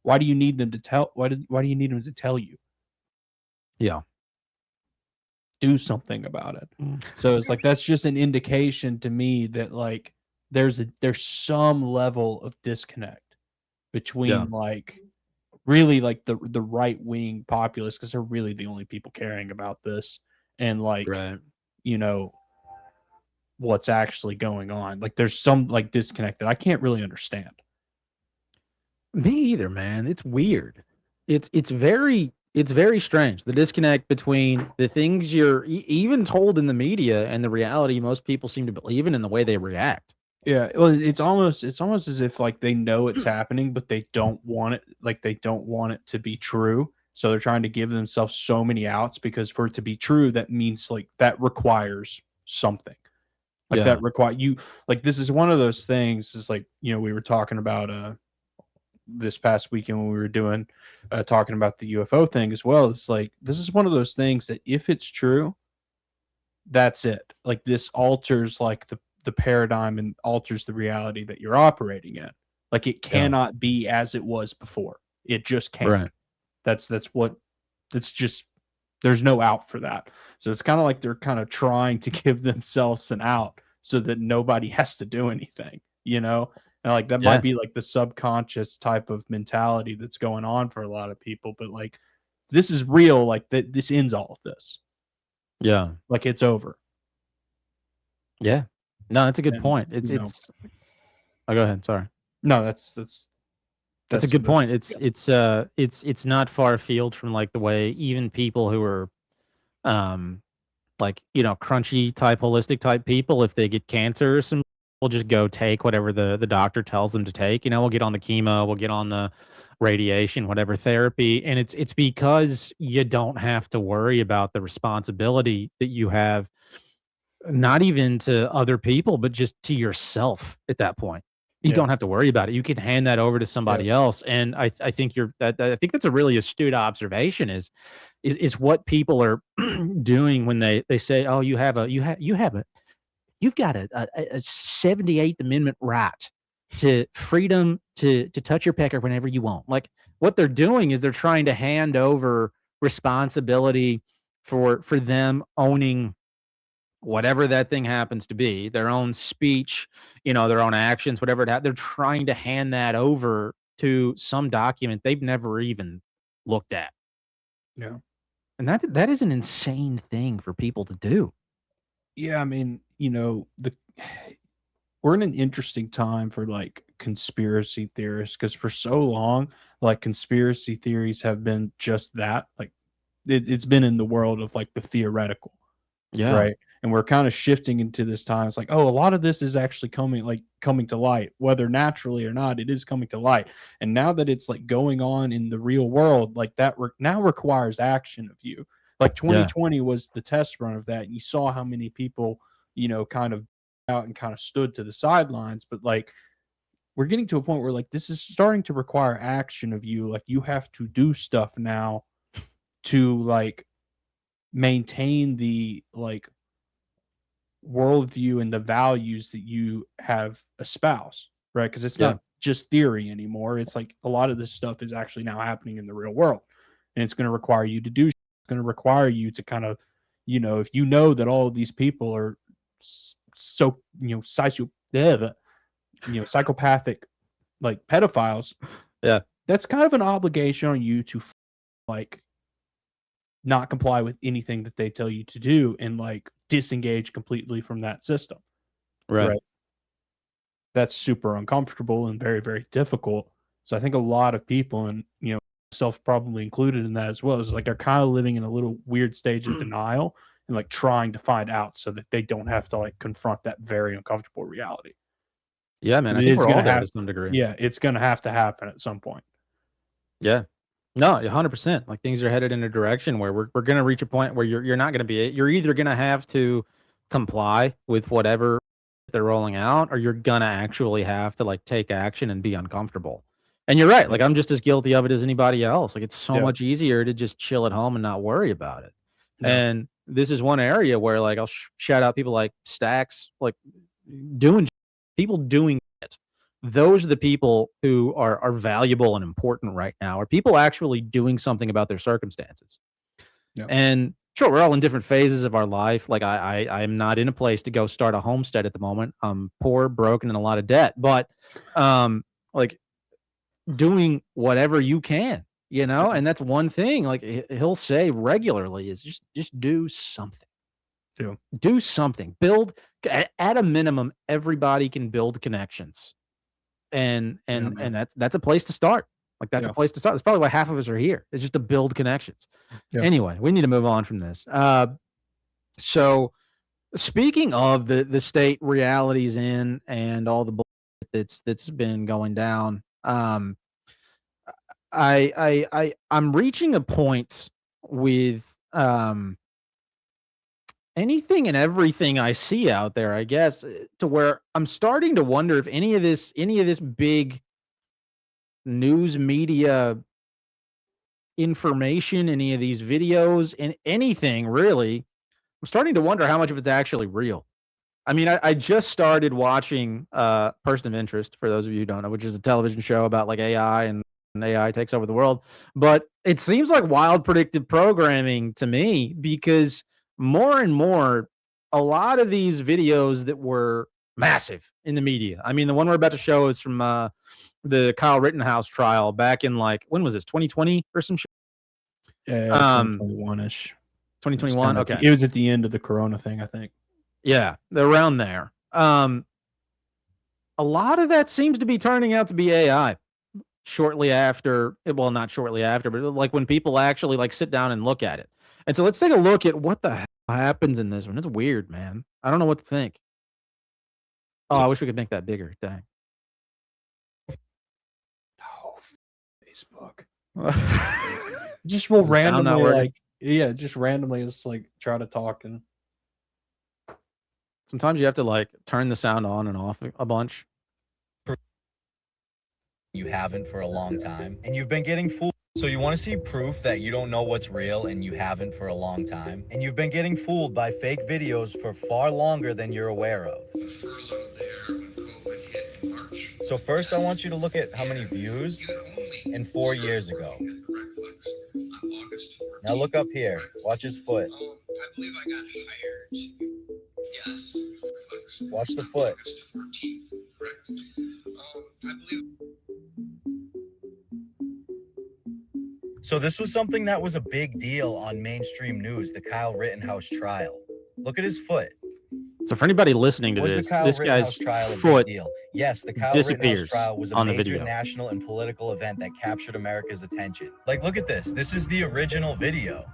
Why do you need them to tell? Why do you need them to tell you? Yeah. Do something about it. So it's like, that's just an indication to me that like there's some level of disconnect between like really like the right wing populace, because they're really the only people caring about this, and like what's actually going on. Like there's some like disconnect that I can't really understand. Me either, man. It's weird. It's very strange. The disconnect between the things you're even told in the media and the reality most people seem to believe in and the way they react. Yeah, well, it's almost as if like they know it's happening, but they don't want it. Like they don't want it to be true, so they're trying to give themselves so many outs, because for it to be true, that means like that requires something. Like that require you. Like this is one of those things. Is like we were talking about this past weekend when we were doing talking about the UFO thing as well. It's like this is one of those things that if it's true, that's it. Like this alters like the paradigm and alters the reality that you're operating in. Like it cannot be as it was before. It just can't. Right. That's just there's no out for that. So it's kind of like they're kind of trying to give themselves an out so that nobody has to do anything, And like that might be like the subconscious type of mentality that's going on for a lot of people, but like this is real. Like this ends all of this. Yeah. Like it's over. Yeah. No, that's a good And, point. you know, Oh, go ahead. Sorry. no, that's That's a good the- point. yeah. It's not far afield from like the way even people who are like, crunchy type holistic type people, if they get cancer or some, will just go take whatever the doctor tells them to take. We'll get on the chemo, we'll get on the radiation, whatever therapy, and it's because you don't have to worry about the responsibility that you have, not even to other people, but just to yourself at that point. You Yeah. don't have to worry about it. You can hand that over to somebody else. And I think I think that's a really astute observation is what people are doing when they say, oh, you've got a 78th Amendment right to freedom to touch your pecker whenever you want. Like, what they're doing is they're trying to hand over responsibility for them owning whatever that thing happens to be, their own speech, their own actions, whatever they're trying to hand that over to some document they've never even looked at. Yeah. And that is an insane thing for people to do. Yeah, I mean, we're in an interesting time for like conspiracy theorists because for so long, like conspiracy theories have been just that. Like it's been in the world of like the theoretical. Yeah. Right. And we're kind of shifting into this time. It's like, oh, a lot of this is actually coming to light, whether naturally or not, it is coming to light. And now that it's like going on in the real world, like that now requires action of you. Like 2020 was the test run of that. And you saw how many people, kind of out and kind of stood to the sidelines. But like, we're getting to a point where like this is starting to require action of you. Like you have to do stuff now to like maintain the like worldview and the values that you have espoused, right? Because it's not just theory anymore. It's like a lot of this stuff is actually now happening in the real world, and it's going to require you to do. It's going to require you to kind of, if you know that all of these people are so psychopathic, like pedophiles. Yeah, that's kind of an obligation on you to like not comply with anything that they tell you to do and like disengage completely from that system. Right. That's super uncomfortable and very, very difficult. So I think a lot of people, and myself probably included in that as well, is like they're kind of living in a little weird stage of denial and like trying to find out so that they don't have to like confront that very uncomfortable reality. Yeah, man. I think we're all there to some degree. Yeah, it's going to have to happen at some point. Yeah. No, 100%. Like things are headed in a direction where we're going to reach a point where you're not going to be, you're either going to have to comply with whatever they're rolling out, or you're going to actually have to like take action and be uncomfortable. And you're right. Like I'm just as guilty of it as anybody else. Like it's so much easier to just chill at home and not worry about it. And this is one area where like I'll shout out people like Stacks, like people doing it. Those are the people who are valuable and important right now. Are people actually doing something about their circumstances? And sure, we're all in different phases of our life. Like I'm not in a place to go start a homestead at the moment. I'm poor, broken, and a lot of debt. But like doing whatever you can, and that's one thing. Like he'll say regularly is just do something. Do something. Build at a minimum. Everybody can build connections. And that's a place to start. Like that's a place to start. That's probably why half of us are here. It's just to build connections. Anyway, we need to move on from this. So speaking of the state realities in and all the bullshit that's been going down, I'm reaching a point with anything and everything I see out there, I guess, to where I'm starting to wonder if any of this big news media information, any of these videos, and anything really, I'm starting to wonder how much of it's actually real. I mean, I just started watching Person of Interest, for those of you who don't know, which is a television show about like AI and AI takes over the world. But it seems like wild predictive programming to me, because more and more, a lot of these videos that were massive in the media. I mean, the one we're about to show is from the Kyle Rittenhouse trial back in like, when was this, 2020 or some shit? 2021-ish. 2021. Okay. It was at the end of the Corona thing, I think. Yeah, they're around there. A lot of that seems to be turning out to be AI shortly after, well, not shortly after, but like when people actually like sit down and look at it. And so let's take a look at what the hell happens in this one. It's weird, man. I don't know what to think. Oh, I wish we could make that bigger. Dang. Oh, Facebook. Just will randomly like, yeah, just randomly just like try to talk, and sometimes you have to like turn the sound on and off a bunch. You haven't for a long time, and you've been getting fooled. So you want to see proof that you don't know what's real and you haven't for a long time, and you've been getting fooled by fake videos for far longer than you're aware of. The furlough there when COVID hit in March. So first I want you to look at how many views in 4 years ago. Now look up here. Watch his foot. I believe I got hired. Yes. Watch the foot. August 14th, correct? I believe. So this was something that was a big deal on mainstream news, the Kyle Rittenhouse trial. Look at his foot. So for anybody listening to Was this, the Kyle this Rittenhouse guy's trial a big foot deal? Yes, the Kyle disappears Rittenhouse trial was a on the major video. national and political event that captured America's attention. Like, look at this. This is the original video.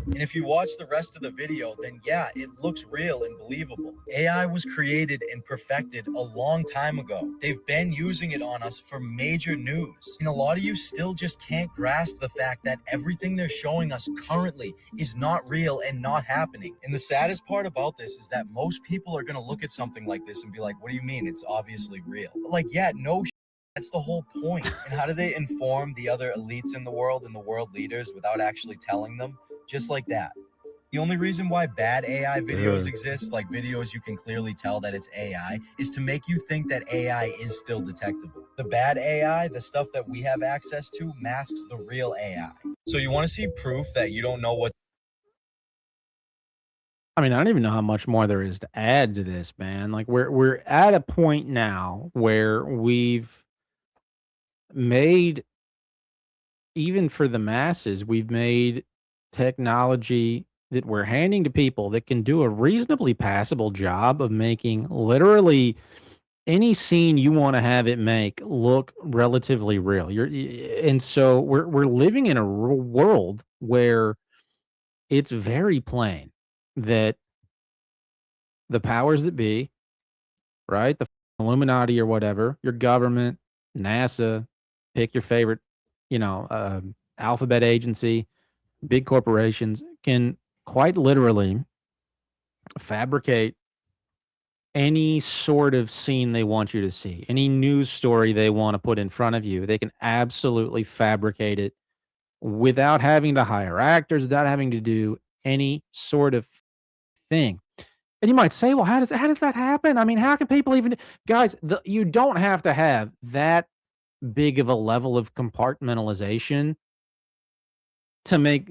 And if you watch the rest of the video, then yeah, it looks real and believable. AI was created and perfected a long time ago. They've been using it on us for major news. And a lot of you still just can't grasp the fact that everything they're showing us currently is not real and not happening. And the saddest part about this is that most people are going to look at something like this and be like, what do you mean? It's obviously real. But like, yeah, no, that's the whole point. And how do they inform the other elites in the world and the world leaders without actually telling them? Just like that. The only reason why bad AI videos exist, like videos you can clearly tell that it's AI, is to make you think that AI is still detectable. The bad AI, the stuff that we have access to, masks the real AI. So you want to see proof that you don't know what... I mean, I don't even know how much more there is to add to this, man. Like we're at a point now where we've made, even for the masses, we've made technology that we're handing to people that can do a reasonably passable job of making literally any scene you want to have it make look relatively real. And so we're living in a world where it's very plain that the powers that be, right, the Illuminati or whatever, your government, NASA, pick your favorite, alphabet agency, big corporations, can quite literally fabricate any sort of scene they want you to see, any news story they want to put in front of you. They can absolutely fabricate it without having to hire actors, without having to do any sort of thing. And you might say, well, how does that happen? I mean, how can people even, guys, you don't have to have that big of a level of compartmentalization to make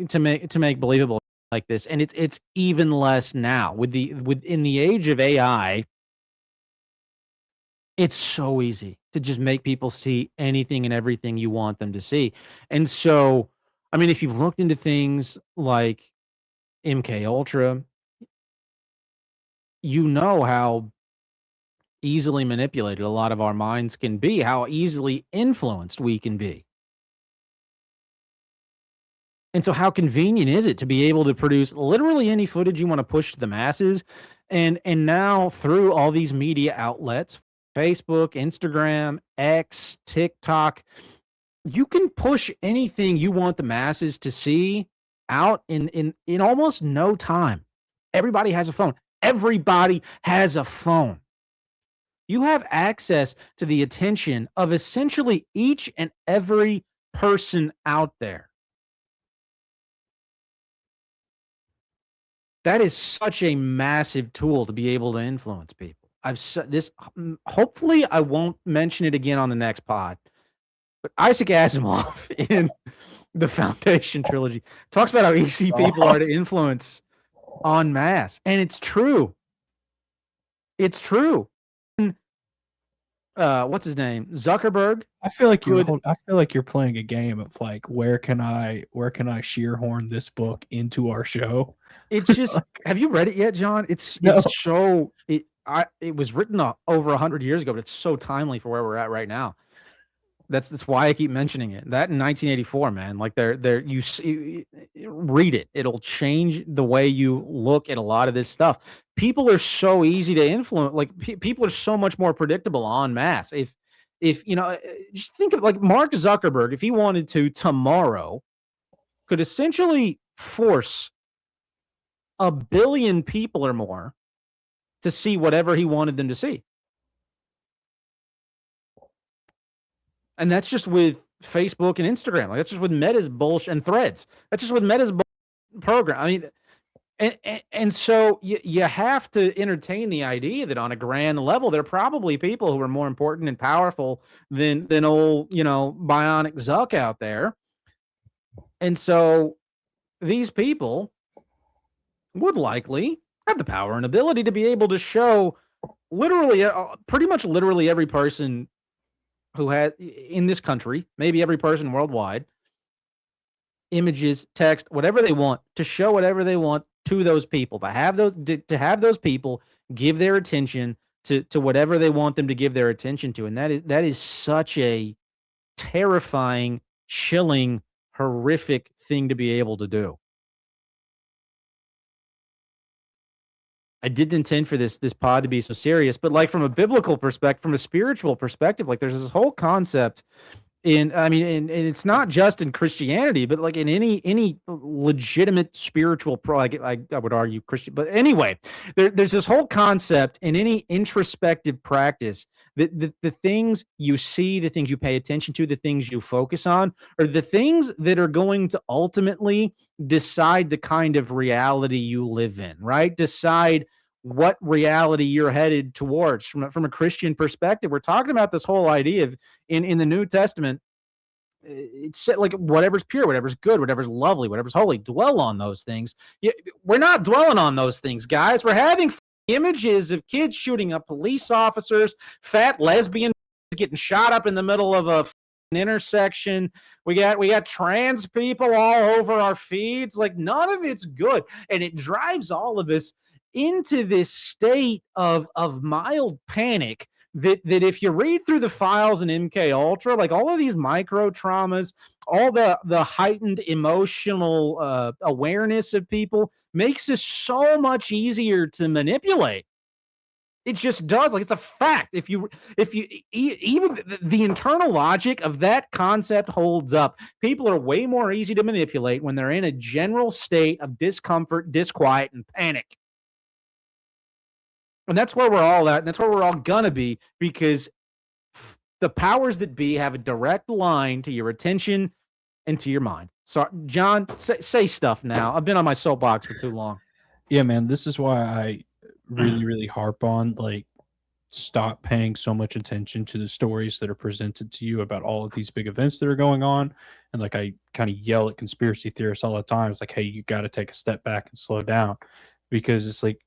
believable like this. And it's even less now in the age of AI. It's so easy to just make people see anything and everything you want them to see. And so, I mean, if you've looked into things like MK Ultra, you know how easily manipulated a lot of our minds can be, how easily influenced we can be. And so how convenient is it to be able to produce literally any footage you want to push to the masses? And now through all these media outlets, Facebook, Instagram, X, TikTok, you can push anything you want the masses to see out in almost no time. Everybody has a phone. Everybody has a phone. You have access to the attention of essentially each and every person out there. That is such a massive tool to be able to influence people. I've said this, hopefully I won't mention it again on the next pod, but Isaac Asimov in the Foundation trilogy talks about how easy people are to influence en masse. And it's true. It's true. what's his name? Zuckerberg. I feel like Good. I feel like you're playing a game of like where can I sheerhorn this book into our show? It's just, have you read it yet, John? It's so it was written over 100 years ago, but it's so timely for where we're at right now. That's why I keep mentioning it. That in 1984, man, like you read it. It'll change the way you look at a lot of this stuff. People are so easy to influence. Like people are so much more predictable en masse. If you know, just think of like Mark Zuckerberg, if he wanted to tomorrow, could essentially force 1 billion people or more to see whatever he wanted them to see. And that's just with Facebook and Instagram. Like that's just with Meta's bullshit and Threads. That's just with Meta's program. I mean, and so you have to entertain the idea that on a grand level, there are probably people who are more important and powerful than old, bionic Zuck out there. And so these people would likely have the power and ability to be able to show literally, pretty much literally every person who had in this country, maybe every person worldwide, images, text, whatever they want, to show whatever they want to those people, to have those people give their attention to whatever they want them to give their attention to. And that is such a terrifying, chilling, horrific thing to be able to do. I didn't intend for this pod to be so serious, but like from a biblical perspective, from a spiritual perspective, like there's this whole concept and it's not just in Christianity, but like in any legitimate spiritual I would argue Christian, but anyway, there's this whole concept in any introspective practice that the things you see, the things you pay attention to, the things you focus on are the things that are going to ultimately decide the kind of reality you live in, right? Decide what reality you're headed towards from a Christian perspective. We're talking about this whole idea of in the New Testament, it's like whatever's pure, whatever's good, whatever's lovely, whatever's holy, dwell on those things. We're not dwelling on those things, guys. We're having images of kids shooting up police officers, fat lesbian getting shot up in the middle of a intersection. We got trans people all over our feeds. Like none of it's good, and it drives all of us into this state of mild panic that if you read through the files in MK Ultra, like all of these micro traumas, all the heightened emotional awareness of people makes this so much easier to manipulate. It just does. Like it's a fact. If you even the internal logic of that concept holds up. People are way more easy to manipulate when they're in a general state of discomfort, disquiet, and panic. And that's where we're all at. And that's where we're all gonna be, because the powers that be have a direct line to your attention and to your mind. So, John, say stuff now. I've been on my soapbox for too long. Yeah, man. This is why I really, really harp on like stop paying so much attention to the stories that are presented to you about all of these big events that are going on. And like I kind of yell at conspiracy theorists all the time. It's like, hey, you got to take a step back and slow down, because it's like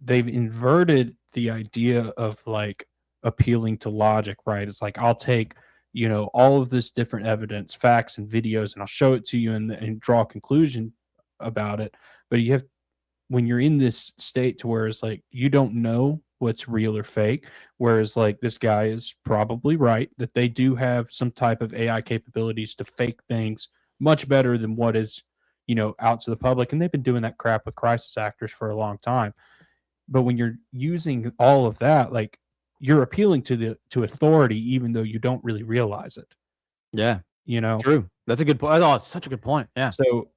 they've inverted the idea of like appealing to logic, right? It's like I'll take, all of this different evidence, facts and videos, and I'll show it to you and draw a conclusion about it. But you have, when you're in this state to where it's like you don't know what's real or fake, whereas like this guy is probably right that they do have some type of AI capabilities to fake things much better than what is, out to the public. And they've been doing that crap with crisis actors for a long time. But when you're using all of that, like you're appealing to authority, even though you don't really realize it. Yeah. True. That's a good point. Oh, it's such a good point. Yeah. So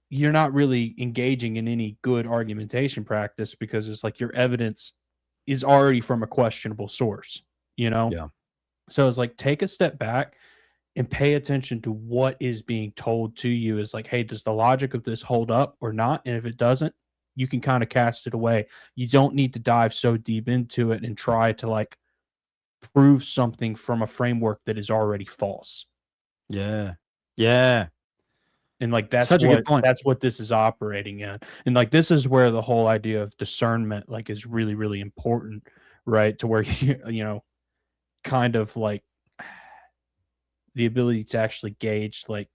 you're not really engaging in any good argumentation practice, because it's like your evidence is already from a questionable source, Yeah. So it's like, take a step back and pay attention to what is being told to you. Is like, hey, does the logic of this hold up or not? And if it doesn't, you can kind of cast it away. You don't need to dive so deep into it and try to like prove something from a framework that is already false. Yeah. Yeah. And like that's such a good point. That's what this is operating in. And like this is where the whole idea of discernment like is really, really important, right? To where kind of like the ability to actually gauge like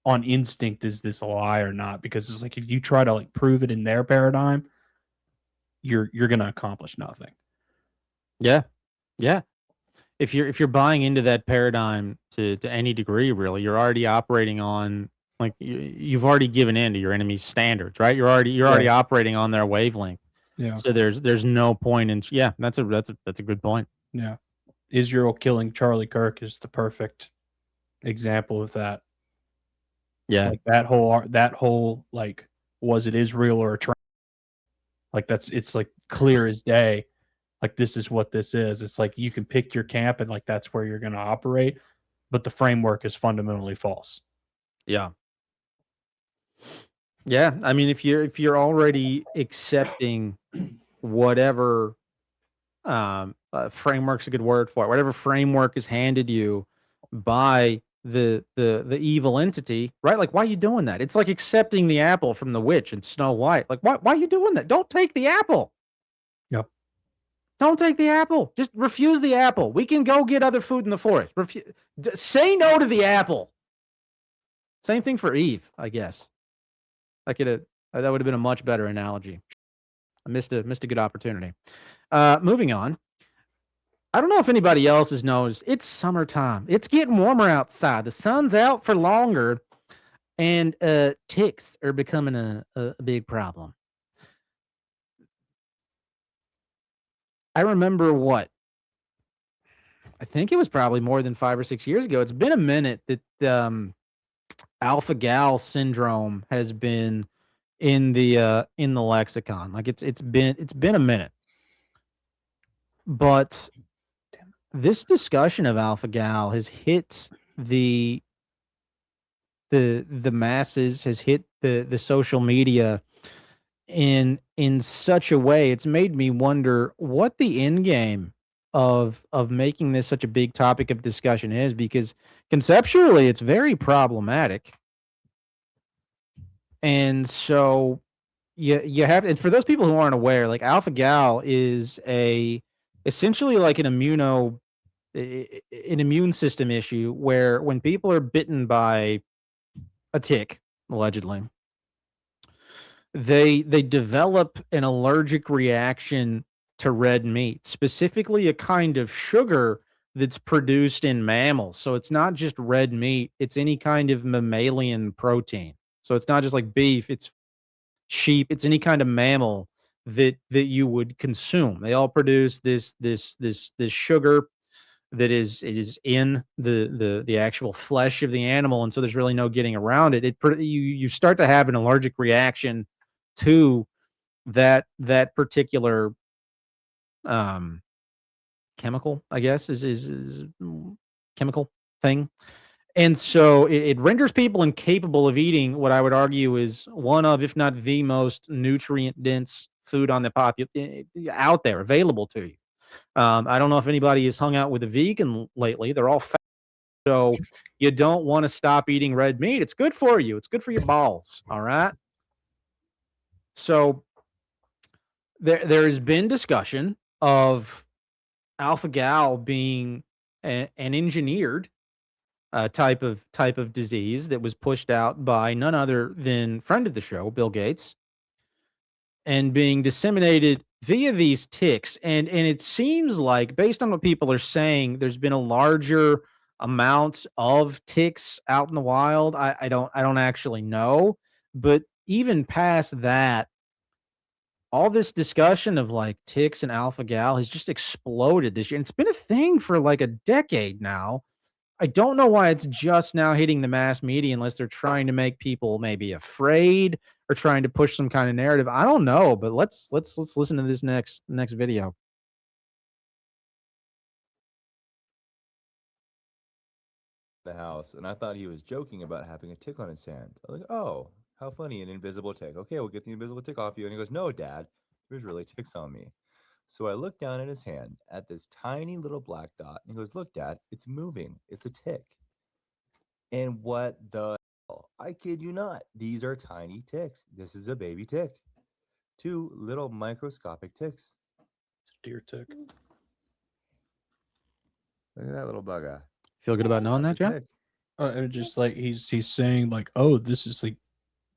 on instinct, is this a lie or not? Because it's like if you try to like prove it in their paradigm, you're gonna accomplish nothing. Yeah. Yeah. If you're buying into that paradigm to any degree, really, you're already operating on like you've already given in to your enemy's standards, right? You're already operating on their wavelength. Yeah. So there's no point in that's a good point. Yeah. Israel killing Charlie Kirk is the perfect example of that. Yeah. Like that whole like, was it Israel or a train? Like it's like clear as day. Like this is what this is. It's like you can pick your camp and like that's where you're going to operate, but the framework is fundamentally false. Yeah. Yeah, I mean if you're already accepting whatever framework's a good word for it. Whatever framework is handed you by the evil entity, right? Like, why are you doing that? It's like accepting the apple from the witch and Snow White. Like, why are you doing that? Don't take the apple. Yep. Don't take the apple. Just refuse the apple. We can go get other food in the forest. Say no to the apple. Same thing for Eve, I guess. That would have been a much better analogy. I missed a good opportunity. Moving on. I don't know if anybody else has noticed. It's summertime. It's getting warmer outside. The sun's out for longer, and ticks are becoming a big problem. I remember I think it was probably more than 5 or 6 years ago. It's been a minute that alpha gal syndrome has been in the lexicon. Like it's been a minute. But this discussion of alpha gal has hit the masses, has hit the social media in such a way. It's made me wonder what the end game of making this such a big topic of discussion is, because conceptually it's very problematic. And so you have, and for those people who aren't aware, like alpha gal is essentially like an immune system issue where when people are bitten by a tick, allegedly, they develop an allergic reaction to red meat, specifically a kind of sugar that's produced in mammals. So it's not just red meat, it's any kind of mammalian protein. So it's not just like beef, it's sheep, it's any kind of mammal that you would consume. They all produce this sugar that is in the actual flesh of the animal, and so there's really no getting around it. You start to have an allergic reaction to that particular chemical, I guess is chemical thing. And so it renders people incapable of eating what I would argue is one of, if not the most nutrient dense food on the out there available to you. I don't know if anybody has hung out with a vegan lately. They're all fat. So you don't want to stop eating red meat. It's good for you. It's good for your balls. All right. So there has been discussion of alpha gal being an engineered type of disease that was pushed out by none other than friend of the show, Bill Gates, and being disseminated via these ticks. And it seems like, based on what people are saying, there's been a larger amount of ticks out in the wild. I don't actually know, but even past that, all this discussion of like ticks and alpha gal has just exploded this year. And it's been a thing for like a decade now. I don't know why it's just now hitting the mass media, unless they're trying to make people maybe afraid or trying to push some kind of narrative. I don't know, but let's listen to this next video. The house, and I thought he was joking about having a tick on his hand. I was like, oh, how funny, an invisible tick. Okay, we'll get the invisible tick off you. And he goes, no, Dad, there's really ticks on me. So I looked down at his hand at this tiny little black dot, and he goes, look, Dad, it's moving. It's a tick. And what the hell? I kid you not. These are tiny ticks. This is a baby tick. 2 little microscopic ticks. Deer tick. Look at that little bugger. Feel good about knowing that, That's a John? tick. Just like he's saying like, oh, this is like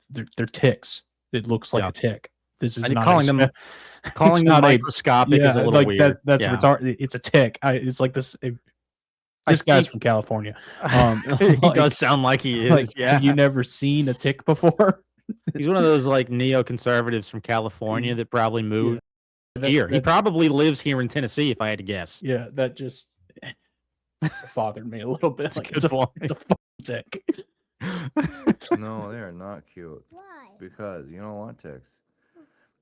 they're ticks. It looks like Yeah. a tick. This is And not calling them it's not microscopic is a little like weird. That's Yeah. retarded. It's a tick. It's like this. I This guy's think- from California. He like- does sound like he is. Like, Yeah. have you never seen a tick before? He's one of those like neoconservatives from California that probably moved That- here. He that- probably lives here in Tennessee, if I had to guess. Yeah, that just bothered me a little bit. That's a Like, good point. it's a fucking tick. No, they are not cute. Why? Because you don't want ticks.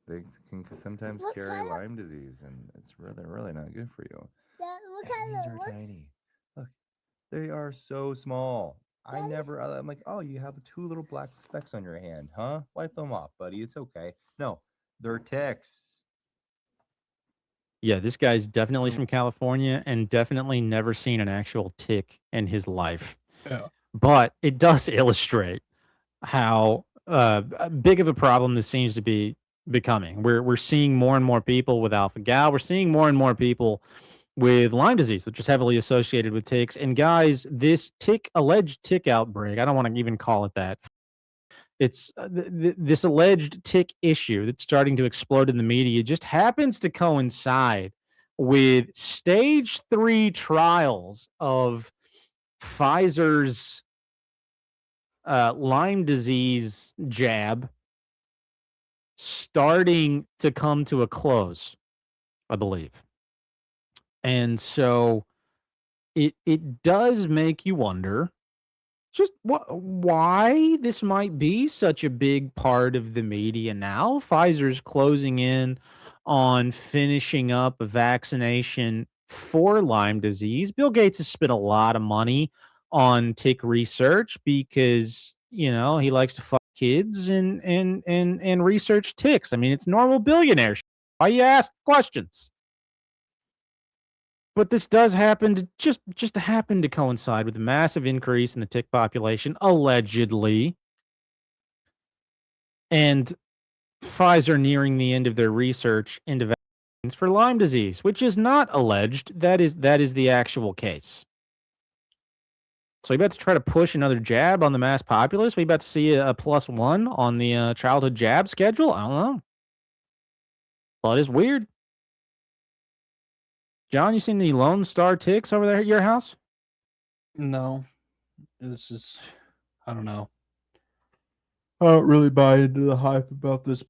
They can sometimes carry Lyme disease, and it's really not good for you. And these are tiny. Look, they are so small. I'm like, oh, you have 2 little black specks on your hand, huh? Wipe them off, buddy. It's okay. No, they're ticks. Yeah, this guy's definitely from California and definitely never seen an actual tick in his life. Yeah. But it does illustrate how big of a problem this seems to be becoming. We're seeing more and more people with alpha gal. We're seeing more and more people with Lyme disease, which is heavily associated with ticks. And guys, this alleged tick outbreak, I don't want to even call it that. It's this alleged tick issue that's starting to explode in the media just happens to coincide with stage 3 trials of Pfizer's Lyme disease jab starting to come to a close, I believe. And so it does make you wonder just why this might be such a big part of the media now. Pfizer's closing in on finishing up a vaccination for Lyme disease. Bill Gates has spent a lot of money on tick research because, he likes to fuck kids and research ticks. I mean, it's normal billionaire shit. Why you ask questions? But this does happen to just happen to coincide with a massive increase in the tick population, allegedly. And Pfizer nearing the end of their research into vaccines for Lyme disease, which is not alleged. That is the actual case. So you about to try to push another jab on the mass populace? We about to see a +1 on the childhood jab schedule? I don't know. But it's weird. John, you seen any Lone Star ticks over there at your house? No, this is, I don't know. I don't really buy into the hype about this.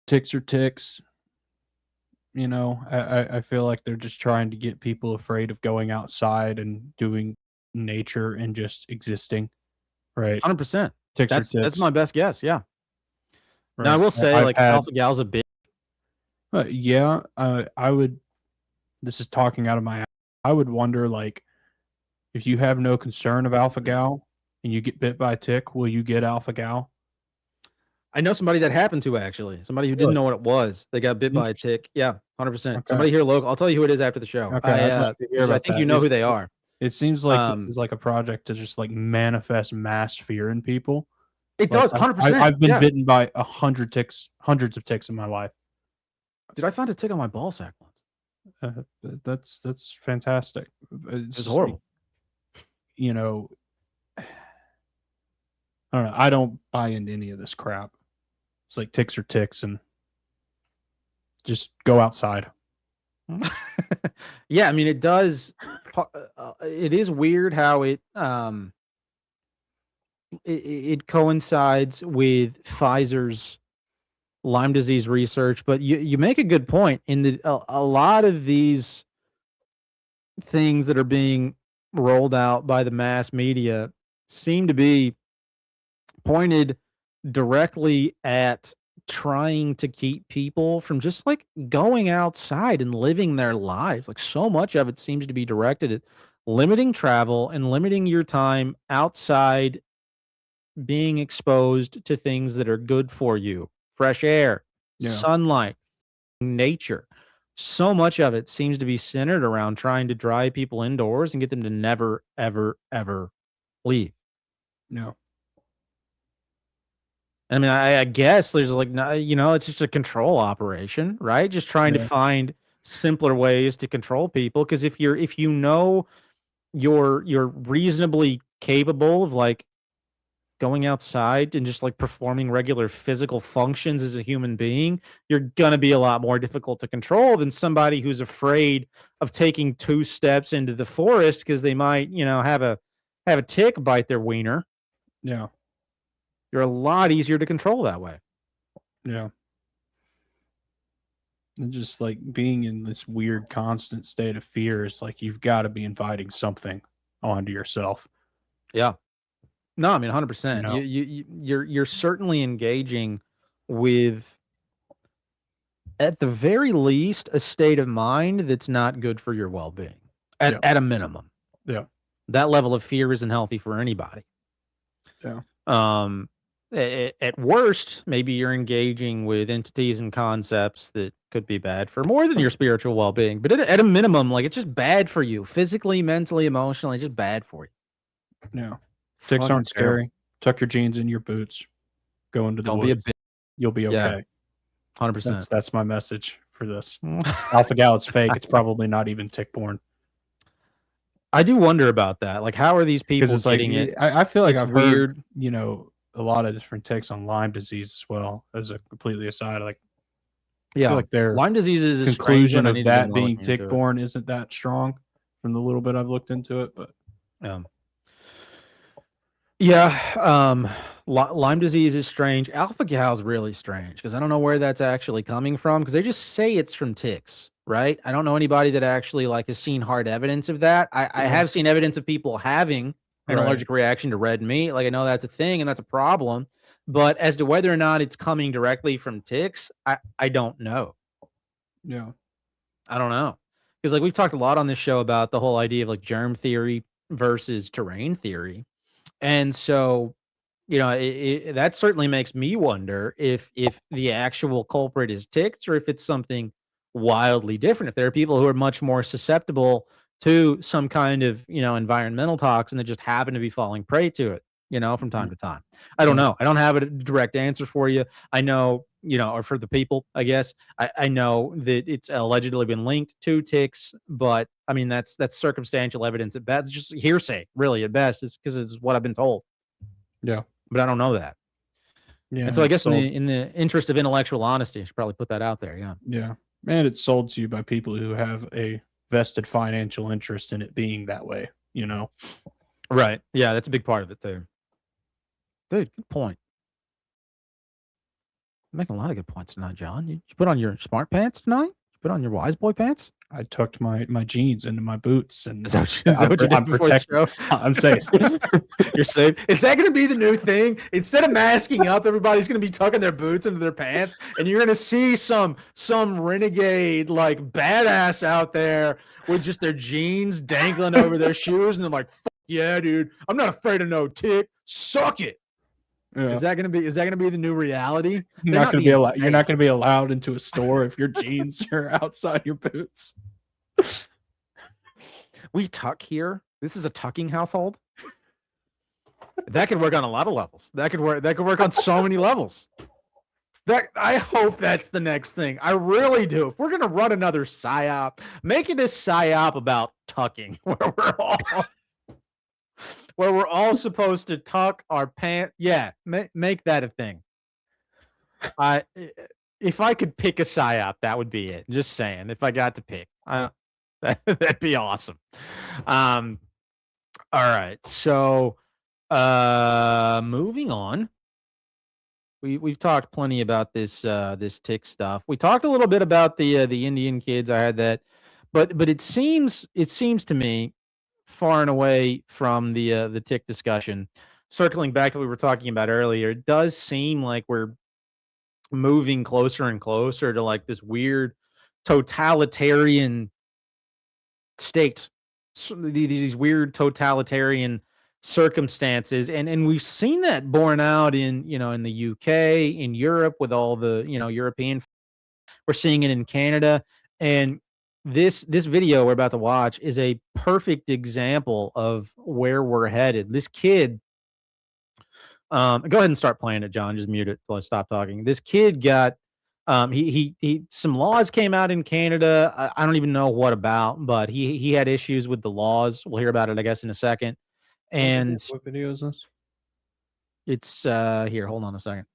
Ticks are ticks. I feel like they're just trying to get people afraid of going outside and doing nature and just existing. Right. 100%. Ticks are That's ticks. my best guess. Yeah. Right. Now I will say, I've like, had- alpha gal's a bit. Yeah, I would. This is talking out of my. I would wonder, like, if you have no concern of alpha gal and you get bit by a tick, will you get alpha gal? I know somebody that happened to actually. Somebody who didn't know what it was. They got bit by a tick. Yeah, 100%. Okay. Somebody here local. I'll tell you who it is after the show. Okay, I'd like to hear I about think that. you know Is- who they are. It seems like this is like a project to just like manifest mass fear in people. It Like, does, 100%. I've been yeah. bitten by 100 ticks, hundreds of ticks in my life. Did I find a tick on my ball sack once? That's fantastic. It's just horrible. like, I don't know. I don't buy into any of this crap. It's like ticks are ticks, and just go outside. Yeah, I mean, it does. It is weird how it coincides with Pfizer's Lyme disease research, but you make a good point in that a lot of these things that are being rolled out by the mass media seem to be pointed directly at trying to keep people from just like going outside and living their lives. Like so much of it seems to be directed at limiting travel and limiting your time outside, being exposed to things that are good for you. Fresh air, Yeah. sunlight, nature. So much of it seems to be centered around trying to drive people indoors and get them to never, ever, ever leave. No. I mean, I guess there's like, it's just a control operation, right? Just trying to Yeah. find simpler ways to control people. Because if you know you're reasonably capable of like going outside and just like performing regular physical functions as a human being, you're going to be a lot more difficult to control than somebody who's afraid of taking 2 steps into the forest because they might, have a tick bite their wiener. Yeah. You're a lot easier to control that way. Yeah. And just like being in this weird constant state of fear is like you've got to be inviting something onto yourself. Yeah. No, I mean 100%. No. You're certainly engaging with, at the very least, a state of mind that's not good for your well-being. At a minimum. Yeah. That level of fear isn't healthy for anybody. Yeah. At worst, maybe you're engaging with entities and concepts that could be bad for more than your spiritual well-being. But at a minimum, like, it's just bad for you, physically, mentally, emotionally, just bad for you. Yeah. Ticks Fucking aren't scary. Tuck your jeans in your boots. Go into the Don't be a woods. bitch. You'll be Yeah. okay. 100%. That's my message for this. Alpha Gal is fake. It's probably not even tick-borne. I do wonder about that. Like, how are these people It's like, getting it? I feel like It's I've weird. heard, a lot of different takes on Lyme disease as well. As a completely aside, like, I Yeah, feel like their Lyme disease is a strange conclusion one. I of need to do that more being looking into it. tick-borne isn't that strong from the little bit I've looked into it, but Lyme disease is strange. Alpha gal is really strange because I don't know where that's actually coming from because they just say it's from ticks, right? I don't know anybody that actually like has seen hard evidence of that. I have seen evidence of people having an Right. allergic reaction to red meat. Like, I know that's a thing and that's a problem, but as to whether or not it's coming directly from ticks, I don't know. yeah. I don't know. Because like we've talked a lot on this show about the whole idea of like germ theory versus terrain theory. And so, that certainly makes me wonder if the actual culprit is ticks or if it's something wildly different. If there are people who are much more susceptible to some kind of, environmental toxin that just happen to be falling prey to it, from time to time. I don't know. I don't have a direct answer for you. I know, or for the people, I guess. I know that it's allegedly been linked to ticks, but I mean that's circumstantial evidence at best. It's just hearsay, really, at best. It's because it's what I've been told. Yeah. But I don't know that. Yeah. And so I guess sold, in the interest of intellectual honesty, I should probably put that out there. Yeah. yeah. And it's sold to you by people who have a vested financial interest in it being that way, Right. Yeah, that's a big part of it too. Dude, good point. You're making a lot of good points tonight, John. You put on your smart pants tonight? You put on your wise boy pants? I tucked my jeans into my boots and Is that what you did before the show? I'm safe. You're safe. Is that going to be the new thing? Instead of masking up, everybody's going to be tucking their boots into their pants, and you're going to see some renegade like badass out there with just their jeans dangling over their shoes, and they're like, "Fuck yeah, dude! I'm not afraid of no tick. Suck it." Yeah. Is that going to be the new reality? You're not going to be allowed into a store if your jeans are outside your boots. We tuck here. This is a tucking household. That could work on a lot of levels. That could work on so many levels. I hope that's the next thing. I really do. If we're gonna run another psyop, make it a psyop about tucking, where we're all supposed to tuck our pants. Yeah, make that a thing. If I could pick a psyop, that would be it. Just saying. If I got to pick, that'd be awesome. All right. So, moving on. We've talked plenty about this tick stuff. We talked a little bit about the Indian kids. I had that, but it seems to me, far and away from the tick discussion, circling back to what we were talking about earlier, it does seem like we're moving closer and closer to like this weird totalitarian state, these weird totalitarian circumstances, and we've seen that borne out in in the UK, in Europe, with all the European. We're seeing it in Canada, and this video we're about to watch is a perfect example of where we're headed. This kid, go ahead and start playing it, John. Just mute it till I stop talking. This kid got He some laws came out in Canada. I don't even know what about, but he had issues with the laws. We'll hear about it, I guess, in a second. And what video is this? it's here. Hold on a second.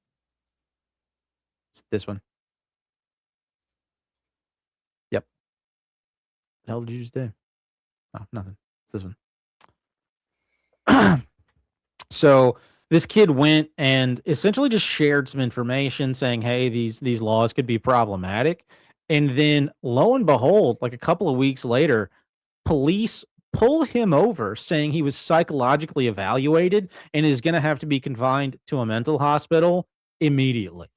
It's this one. Yep. The hell did you just do? Oh, nothing. It's this one. So this kid went and essentially just shared some information saying, hey, these laws could be problematic. And then lo and behold, like a couple of weeks later, police pull him over saying he was psychologically evaluated and is going to have to be confined to a mental hospital immediately.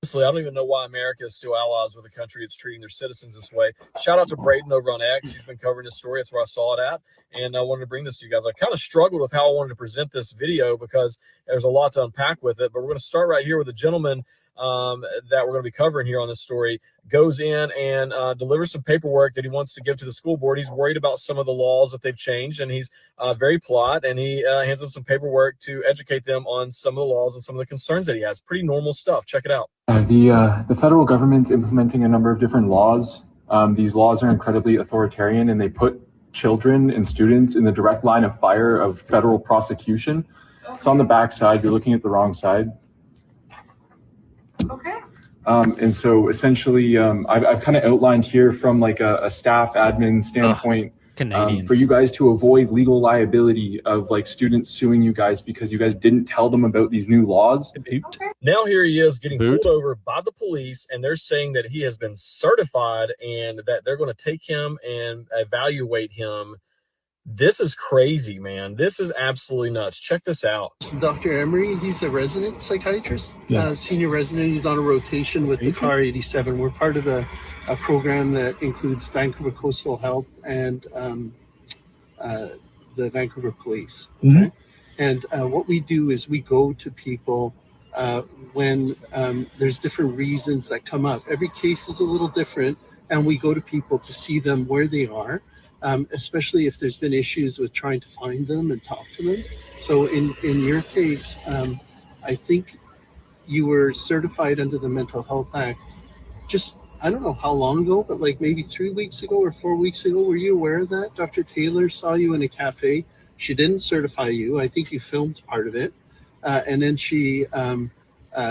Honestly, I don't even know why America is still allies with a country that's treating their citizens this way. Shout out to Braden over on X. He's been covering this story. That's where I saw it at. And I wanted to bring this to you guys. I kind of struggled with how I wanted to present this video because there's a lot to unpack with it. But we're going to start right here with a gentleman that we're going to be covering here on this story. Goes in and delivers some paperwork that he wants to give to the school board. He's worried about some of the laws that they've changed, and he's very polite, and he hands them some paperwork to educate them on some of the laws and some of the concerns that he has. Pretty normal stuff. Check it out. The federal government's implementing a number of different laws. These laws are incredibly authoritarian, and they put children and students in the direct line of fire of federal prosecution. It's on the back side. You're looking at the wrong side. Okay. And so essentially, I've kind of outlined here from like a staff admin standpoint, for you guys to avoid legal liability of like students suing you guys because you guys didn't tell them about these new laws. Okay. Now here he is getting pulled over by the police, and they're saying that he has been certified and that they're going to take him and evaluate him. This is crazy, man. This is absolutely nuts. Check this out. Dr. Emery, he's a resident psychiatrist, senior resident. He's on a rotation with the CAR 87. We're part of a program that includes Vancouver Coastal Health and the Vancouver Police. Okay? And what we do is we go to people when there's different reasons that come up. Every case is a little different, and we go to people to see them where they are. Especially if there's been issues with trying to find them and talk to them. So in your case, I think you were certified under the Mental Health Act just, I don't know how long ago, but like maybe 3 weeks ago or 4 weeks ago. Were you aware of that? Dr. Taylor saw you in a cafe. She didn't certify you. I think you filmed part of it. And then she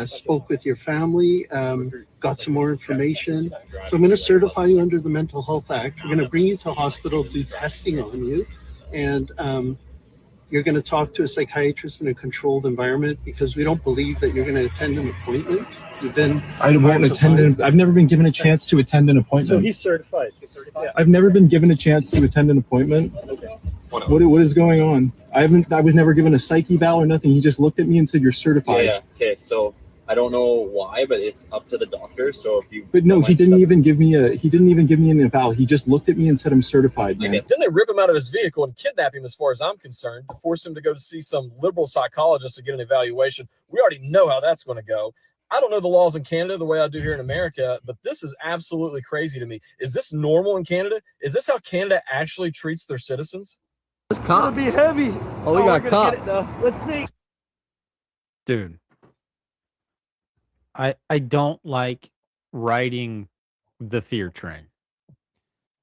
spoke with your family, got some more information. So I'm going to certify you under the Mental Health Act. We're going to bring you to hospital, do testing on you, and you're going to talk to a psychiatrist in a controlled environment because we don't believe that you're going to attend an appointment. I won't attend. I've never been given a chance to attend an appointment. So he's certified. I've never been given a chance to attend an appointment. Okay. What is going on? I was never given a psych eval or nothing. He just looked at me and said, "You're certified." Yeah. Okay. So I don't know why, but it's up to the doctor. So if you. But no, he didn't even give me an eval. He just looked at me and said, "I'm certified, man." Then they rip him out of his vehicle and kidnap him, as far as I'm concerned, to force him to go to see some liberal psychologist to get an evaluation. We already know how that's going to go. I don't know the laws in Canada the way I do here in America, but this is absolutely crazy to me. Is this normal in Canada? Is this how Canada actually treats their citizens? It's gonna be heavy. Oh, we got caught. Let's see. Dude, I don't like riding the fear train.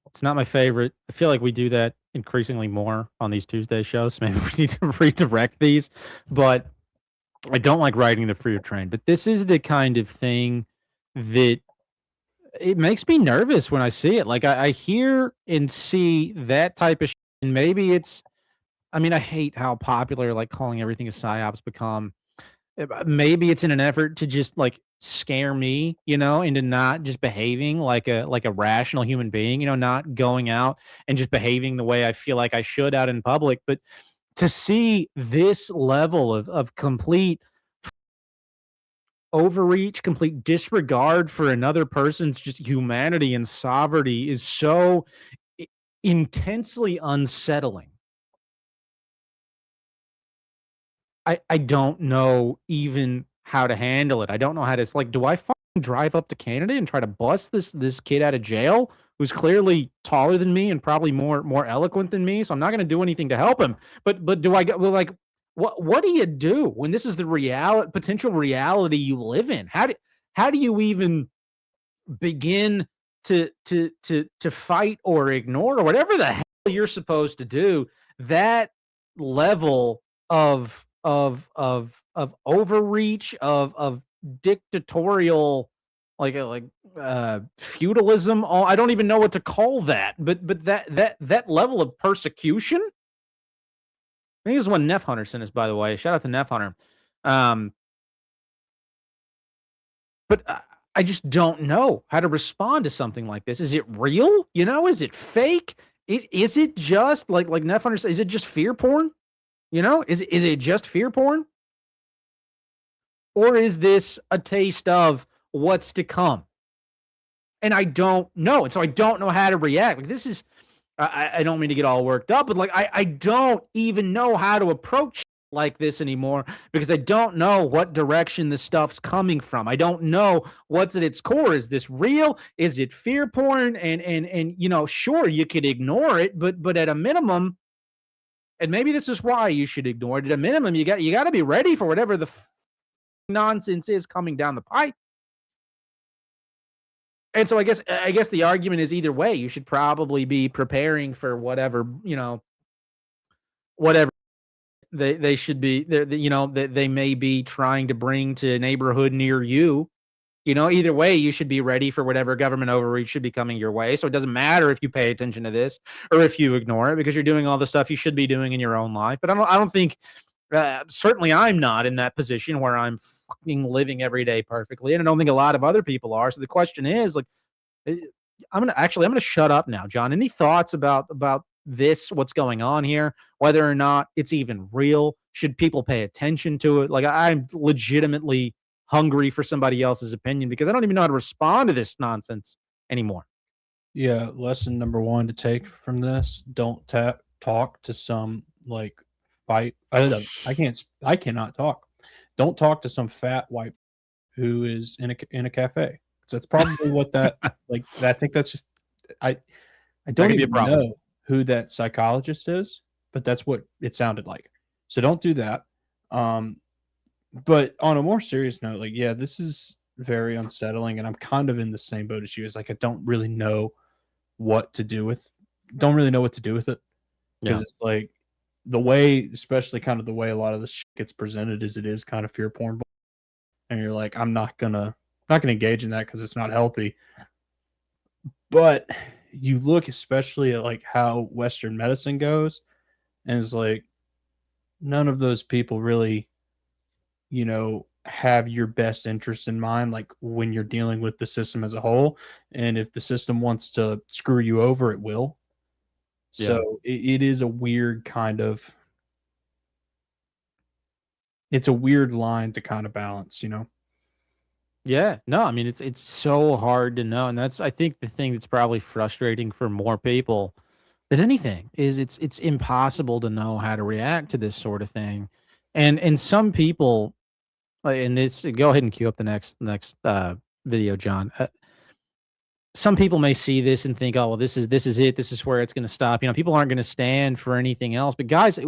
It's not my favorite. I feel like we do that increasingly more on these Tuesday shows. Maybe we need to redirect these, but I don't like riding the fear train. But this is the kind of thing that it makes me nervous when I see it. Like I hear and see that type of shit, and maybe it's, I mean, I hate how popular like calling everything a psyops become. Maybe it's in an effort to just like scare me, into not just behaving like a rational human being, not going out and just behaving the way I feel like I should out in public. But to see this level of complete overreach, complete disregard for another person's just humanity and sovereignty is so intensely unsettling. I don't know even how to handle it. I don't know how to. It's like, do I fucking drive up to Canada and try to bust this kid out of jail who's clearly taller than me and probably more eloquent than me? So I'm not going to do anything to help him. But do I go, well, like, What do you do when this is the potential reality you live in? How do you even begin to fight or ignore or whatever the hell you're supposed to do? That level of overreach, of dictatorial, feudalism. I don't even know what to call that, but that level of persecution. I think this is what Neff Hunter sent us, by the way. Shout out to Neff Hunter. But I just don't know how to respond to something like this. Is it real? Is it fake? Is it just like Neff Hunter says? Is it just fear porn? Is it just fear porn? Or is this a taste of what's to come? And I don't know. And so I don't know how to react. Like, this is, I don't mean to get all worked up, but I don't even know how to approach like this anymore, because I don't know what direction the stuff's coming from. I don't know what's at its core. Is this real? Is it fear porn? And sure, you could ignore it, but at a minimum, and maybe this is why you should ignore it. At a minimum, you got to be ready for whatever the nonsense is coming down the pipe. And so I guess the argument is either way. You should probably be preparing for whatever they should be. They may be trying to bring to a neighborhood near you. Either way, you should be ready for whatever government overreach should be coming your way. So it doesn't matter if you pay attention to this or if you ignore it, because you're doing all the stuff you should be doing in your own life. But I don't think, certainly I'm not in that position where I'm fucking living every day perfectly, and I don't think a lot of other people are. So the question is, I'm gonna shut up now, John. Any thoughts about this? What's going on here? Whether or not it's even real? Should people pay attention to it? I'm legitimately hungry for somebody else's opinion, because I don't even know how to respond to this nonsense anymore. Yeah, lesson number 1 to take from this: don't talk to some fight. I cannot talk. Don't talk to some fat white who is in a cafe. So that's probably what that I think that's just I don't even know who that psychologist is, but that's what it sounded like. So don't do that. But on a more serious note, this is very unsettling, and I'm kind of in the same boat as you. I don't really know what to do with. Don't really know what to do with it, because it's the way, especially kind of the way a lot of this shit gets presented, is it is kind of fear porn, and you're I'm not gonna engage in that because it's not healthy. But you look especially at how Western medicine goes, and it's none of those people really have your best interests in mind, when you're dealing with the system as a whole. And if the system wants to screw you over, it will. So it is a weird it's a weird line to kind of balance, Yeah, no, I mean, it's so hard to know. And that's, I think, the thing that's probably frustrating for more people than anything is it's impossible to know how to react to this sort of thing. And some people, and this, go ahead and cue up the next video, John. Some people may see this and think, oh, well, this is it. This is where it's going to stop. People aren't going to stand for anything else. But guys,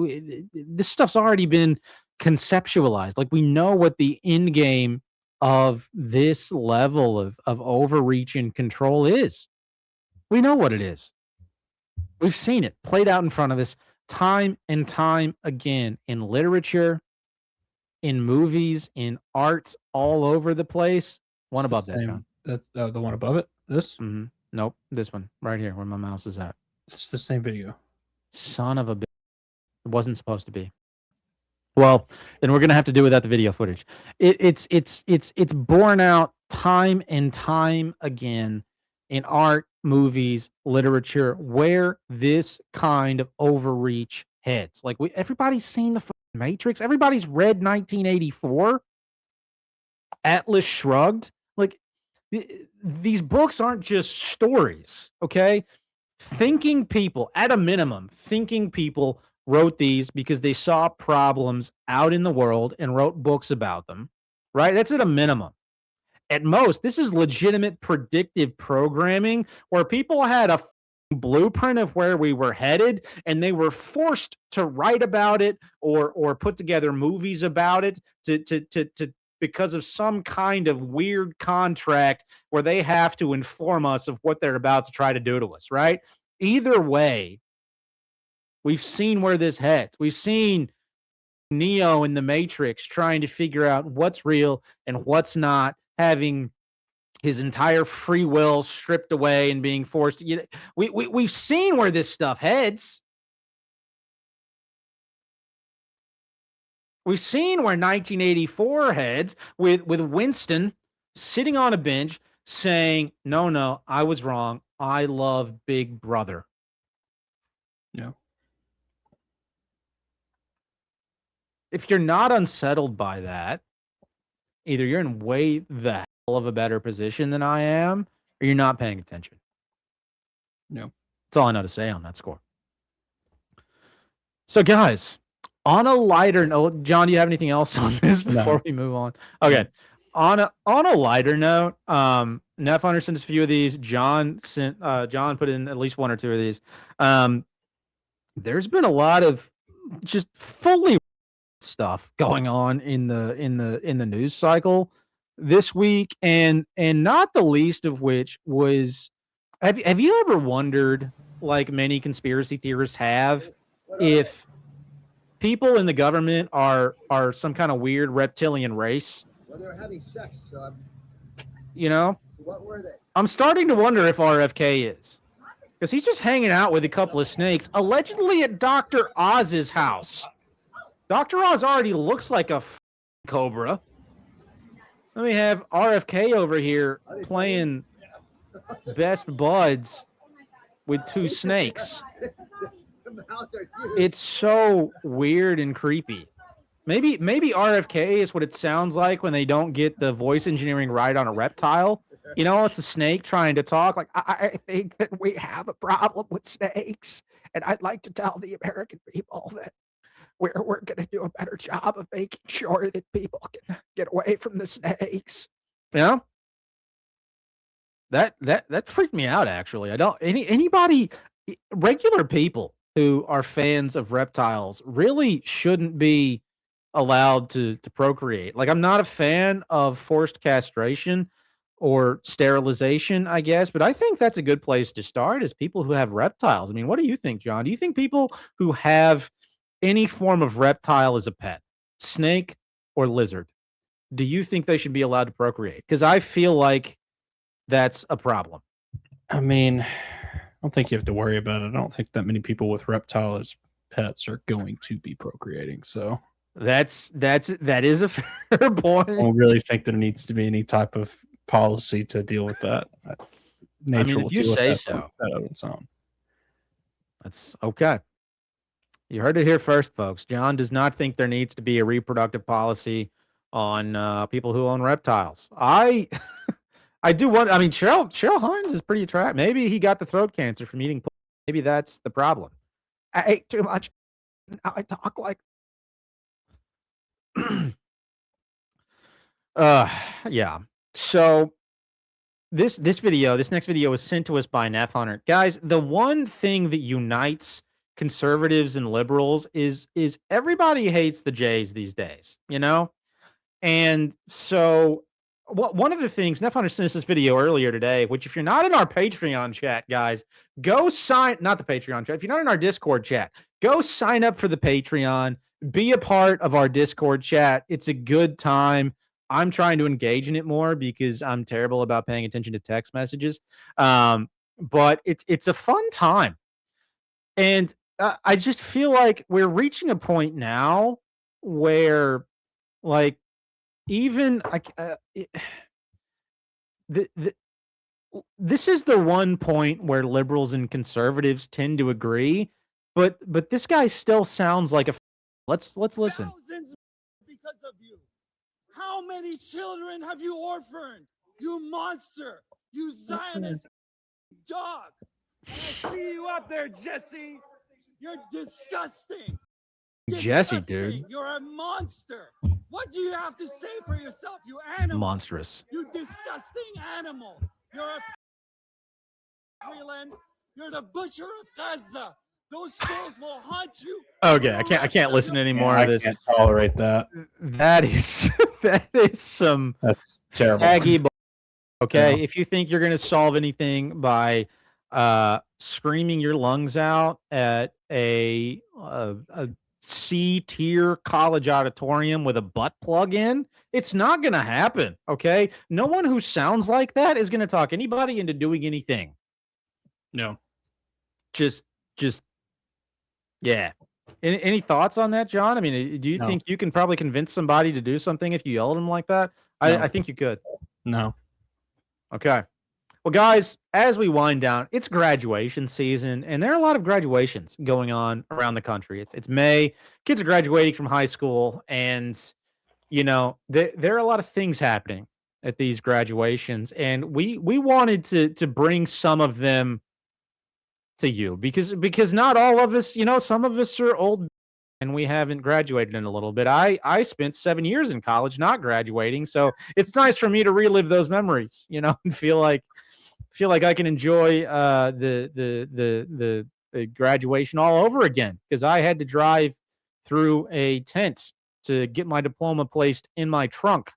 this stuff's already been conceptualized. We know what the end game of this level of overreach and control is. We know what it is. We've seen it played out in front of us time and time again, in literature, in movies, in art, all over the place. One above that, John. The one above it? This? Mm-hmm. Nope. This one right here, where my mouse is at. It's the same video. Son of a bitch. It wasn't supposed to be. Well, then we're gonna have to do without the video footage. It's borne out time and time again in art, movies, literature, where this kind of overreach heads. Everybody's seen the Matrix. Everybody's read 1984. Atlas Shrugged. These books aren't just stories, okay? Thinking people, at a minimum, wrote these because they saw problems out in the world and wrote books about them, right? That's at a minimum. At most, this is legitimate predictive programming where people had a blueprint of where we were headed, and they were forced to write about it or put together movies about it to because of some kind of weird contract where they have to inform us of what they're about to try to do to us, right? Either way, we've seen where this heads. We've seen Neo in the Matrix trying to figure out what's real and what's not, having his entire free will stripped away and being forced. We've seen where this stuff heads. We've seen where 1984 heads with Winston sitting on a bench saying, no, I was wrong. I love Big Brother. Yeah. If you're not unsettled by that, either you're in way the hell of a better position than I am, or you're not paying attention. No. That's all I know to say on that score. So, guys, on a lighter note, John, do you have anything else on this before we move on? Okay. On a lighter note, Neff Hunter sent us a few of these. John put in at least one or two of these. There's been a lot of just fully stuff going on in the news cycle this week, and not the least of which was, have you ever wondered, like many conspiracy theorists have, if people in the government are some kind of weird reptilian race? Well, they were having sex, so So what were they? I'm starting to wonder if RFK is, because he's just hanging out with a couple of snakes, allegedly at Dr. Oz's house. Dr. Oz already looks like a cobra. Let me have RFK over here playing best buds with two snakes. It's so weird and creepy. Maybe RFK is what it sounds like when they don't get the voice engineering right on a reptile. It's a snake trying to talk. Like, I think that we have a problem with snakes, and I'd like to tell the American people that we're going to do a better job of making sure that people can get away from the snakes. That freaked me out, actually. I don't anybody, regular people who are fans of reptiles really shouldn't be allowed to procreate. Like, I'm not a fan of forced castration or sterilization, I guess, but I think that's a good place to start, is people who have reptiles. I mean, what do you think, John? Do you think people who have any form of reptile as a pet, snake or lizard, do you think they should be allowed to procreate? Because I feel like that's a problem. I mean, I don't think you have to worry about it. I don't think that many people with reptile as pets are going to be procreating. So that is a fair point. I don't really think there needs to be any type of policy to deal with that. Nature will if you deal with say that so, on its own. That's okay. You heard it here first, folks. John does not think there needs to be a reproductive policy on people who own reptiles. I do want. I mean, Cheryl Hines is pretty attractive. Maybe he got the throat cancer from eating. Maybe that's the problem. I ate too much. Now I talk like. Yeah. So this next video was sent to us by Neff Hunter. Guys, the one thing that unites conservatives and liberals is everybody hates the Jays these days, And so one of the things, Neff Hunter sent us this video earlier today, which if you're not in our Patreon chat, guys, go sign, not the Patreon chat, if you're not in our Discord chat, go sign up for the Patreon, be a part of our Discord chat. It's a good time. I'm trying to engage in it more because I'm terrible about paying attention to text messages. But it's a fun time. And I just feel like we're reaching a point now where, like, even this is the one point where liberals and conservatives tend to agree, but this guy still sounds like a. Let's listen. Thousands because of you. How many children have you orphaned? You monster! You Zionist dog! And I see you up there, Jesse. You're disgusting. Jesse, dude. You're a monster. What do you have to say for yourself, you animal? Monstrous. You disgusting animal. You're a freeland. You're the butcher of Gaza. Those souls will haunt you. Okay, I can't listen anymore I of this. can't tolerate that. That is some That's terrible. aggy. Okay, Yeah. if you think you're going to solve anything by screaming your lungs out at a C tier college auditorium with a butt plug in, it's not going to happen. Okay, no one who sounds like that is going to talk anybody into doing anything. No. Just yeah. Any thoughts on that, John? I mean, do you No. think you can probably convince somebody to do something if you yell at them like that? No. I think you could. No. Okay. Well, guys, as we wind down, it's graduation season, and there are a lot of graduations going on around the country. It's May. Kids are graduating from high school, and there are a lot of things happening at these graduations, and we wanted to bring some of them to you because not all of us, some of us are old and we haven't graduated in a little bit. I spent 7 years in college not graduating, so it's nice for me to relive those memories, and feel like I can enjoy the graduation all over again because I had to drive through a tent to get my diploma placed in my trunk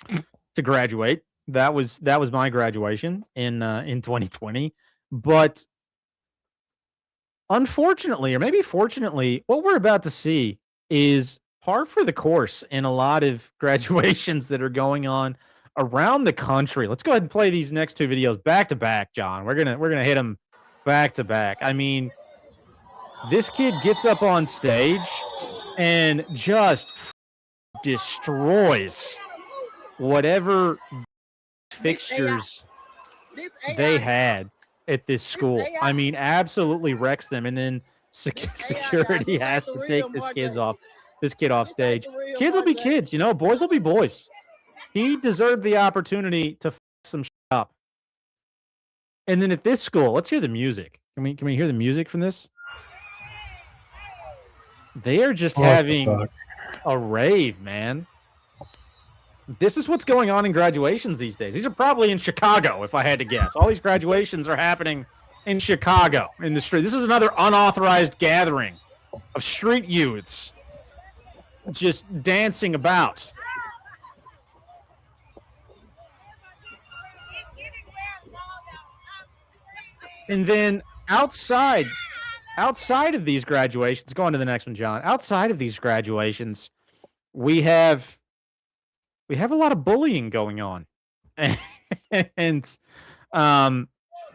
to graduate. That was my graduation in 2020, but unfortunately, or maybe fortunately, what we're about to see is par for the course in a lot of graduations that are going on around the country. Let's go ahead and play these next two videos back to back, John. We're gonna hit them back to back. I mean, this kid gets up on stage and just destroys whatever fixtures they had at this school. I mean, absolutely wrecks them, and then security has to take this kid off stage. Kids will be kids, boys will be boys. He deserved the opportunity to some shit up. And then at this school, let's hear the music. Can we hear the music from this? They are just having a rave, man. This is what's going on in graduations these days. These are probably in Chicago, if I had to guess. All these graduations are happening in Chicago, in the street. This is another unauthorized gathering of street youths just dancing about. And then outside of these graduations, go on to the next one, John. Outside of these graduations, we have a lot of bullying going on. And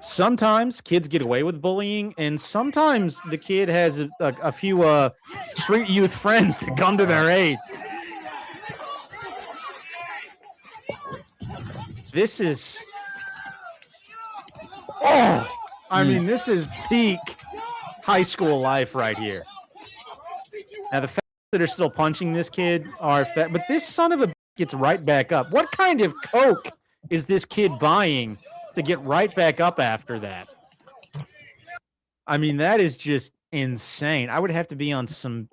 sometimes kids get away with bullying, and sometimes the kid has a few street youth friends that come to their aid. This is this is peak high school life right here. Now, the fact that they're still punching this kid are but this son of a gets right back up. What kind of coke is this kid buying to get right back up after that? I mean, that is just insane. I would have to be on some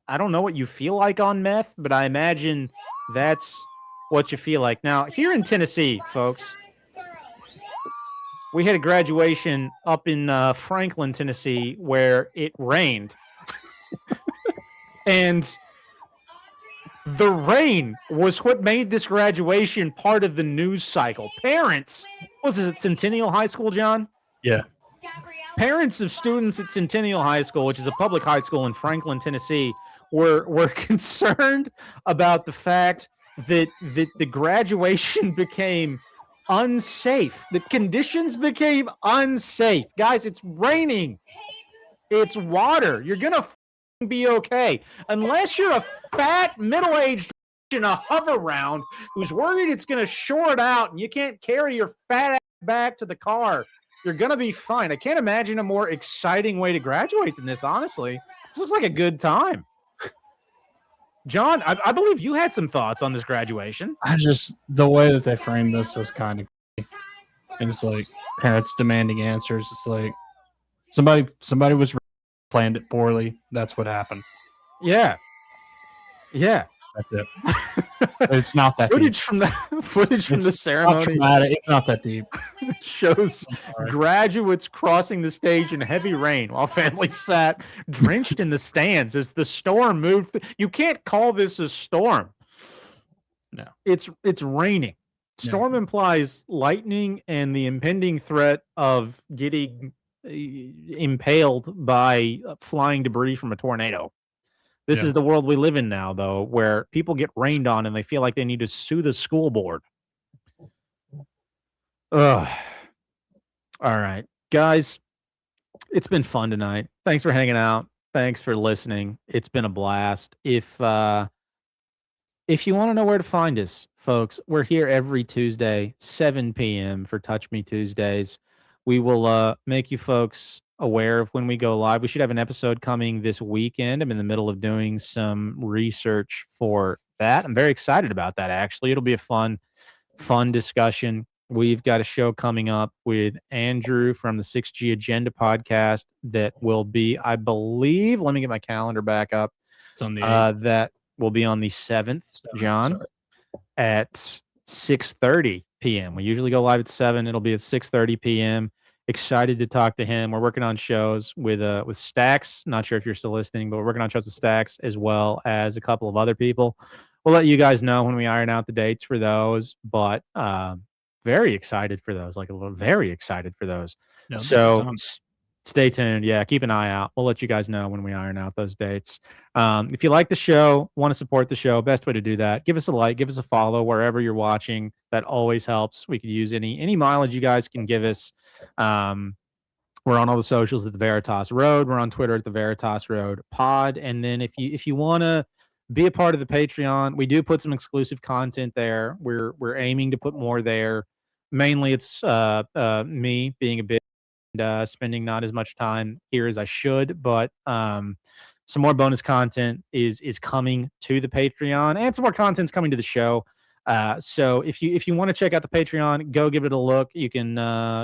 I don't know what you feel like on meth, but I imagine that's what you feel like. Now, here in Tennessee, folks, we had a graduation up in Franklin, Tennessee, where it rained. And the rain was what made this graduation part of the news cycle. Parents, was it Centennial High School, John? Yeah. Parents of students at Centennial High School, which is a public high school in Franklin, Tennessee, were concerned about the fact that the graduation became unsafe. The conditions became unsafe. Guys, it's raining. It's water. You're going to be okay. Unless you're a fat, middle-aged in a hover round who's worried it's going to short out and you can't carry your fat ass back to the car, you're going to be fine. I can't imagine a more exciting way to graduate than this, honestly. This looks like a good time. John, I believe you had some thoughts on this graduation. The way that they framed this was kind of creepy. And it's like parents demanding answers. It's like somebody was planned it poorly. That's what happened. Yeah. That's it. It's not that footage deep. from the footage from the It's not ceremony traumatic. It's not that deep. shows graduates crossing the stage in heavy rain while families sat drenched in the stands as the storm moved. You can't call this a storm. No. It's raining. Storm implies lightning and the impending threat of getting impaled by flying debris from a tornado. This is the world we live in now, though, where people get rained on and they feel like they need to sue the school board. Ugh. All right, guys, it's been fun tonight. Thanks for hanging out. Thanks for listening. It's been a blast. If you want to know where to find us, folks, we're here every Tuesday, 7 p.m. for Touch Me Tuesdays. We will make you folks aware of when we go live. We should have an episode coming this weekend. I'm in the middle of doing some research for that. I'm very excited about that, actually. It'll be a fun discussion. We've got a show coming up with Andrew from the 6G Agenda podcast that will be, I believe, let me get my calendar back up. It's on the 8th. That will be on the 7th, John, at 6:30 p.m. We usually go live at 7. It'll be at 6:30 p.m. Excited to talk to him. We're working on shows with Stax. Not sure if you're still listening, but we're working on shows with Stax as well as a couple of other people. We'll let you guys know when we iron out the dates for those, but very excited for those. Very excited for those. No, So stay tuned. Yeah, keep an eye out. We'll let you guys know when we iron out those dates. If you like the show, want to support the show, best way to do that, give us a like, give us a follow wherever you're watching. That always helps. We could use any mileage you guys can give us. We're on all the socials at the Veritas Road. We're on Twitter at the Veritas Road Pod. And then if you want to be a part of the Patreon, we do put some exclusive content there. We're aiming to put more there. Mainly it's me being a bit spending not as much time here as I should, but some more bonus content is coming to the Patreon, and some more content's coming to the show. So if you want to check out the Patreon, go give it a look. You can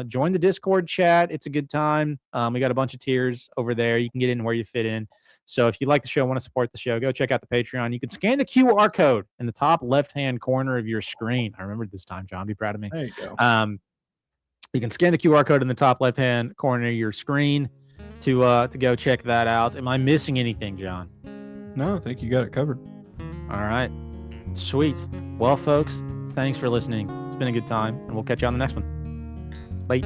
join the Discord chat. It's a good time. We got a bunch of tiers over there. You can get in where you fit in. So if you like the show, want to support the show, go check out the Patreon. You can scan the QR code in the top left-hand corner of your screen. I remembered this time, John. Be proud of me. There you go. You can scan the QR code in the top left-hand corner of your screen to go check that out. Am I missing anything, John? No, I think you got it covered. All right. Sweet. Well, folks, thanks for listening. It's been a good time, and we'll catch you on the next one. Bye.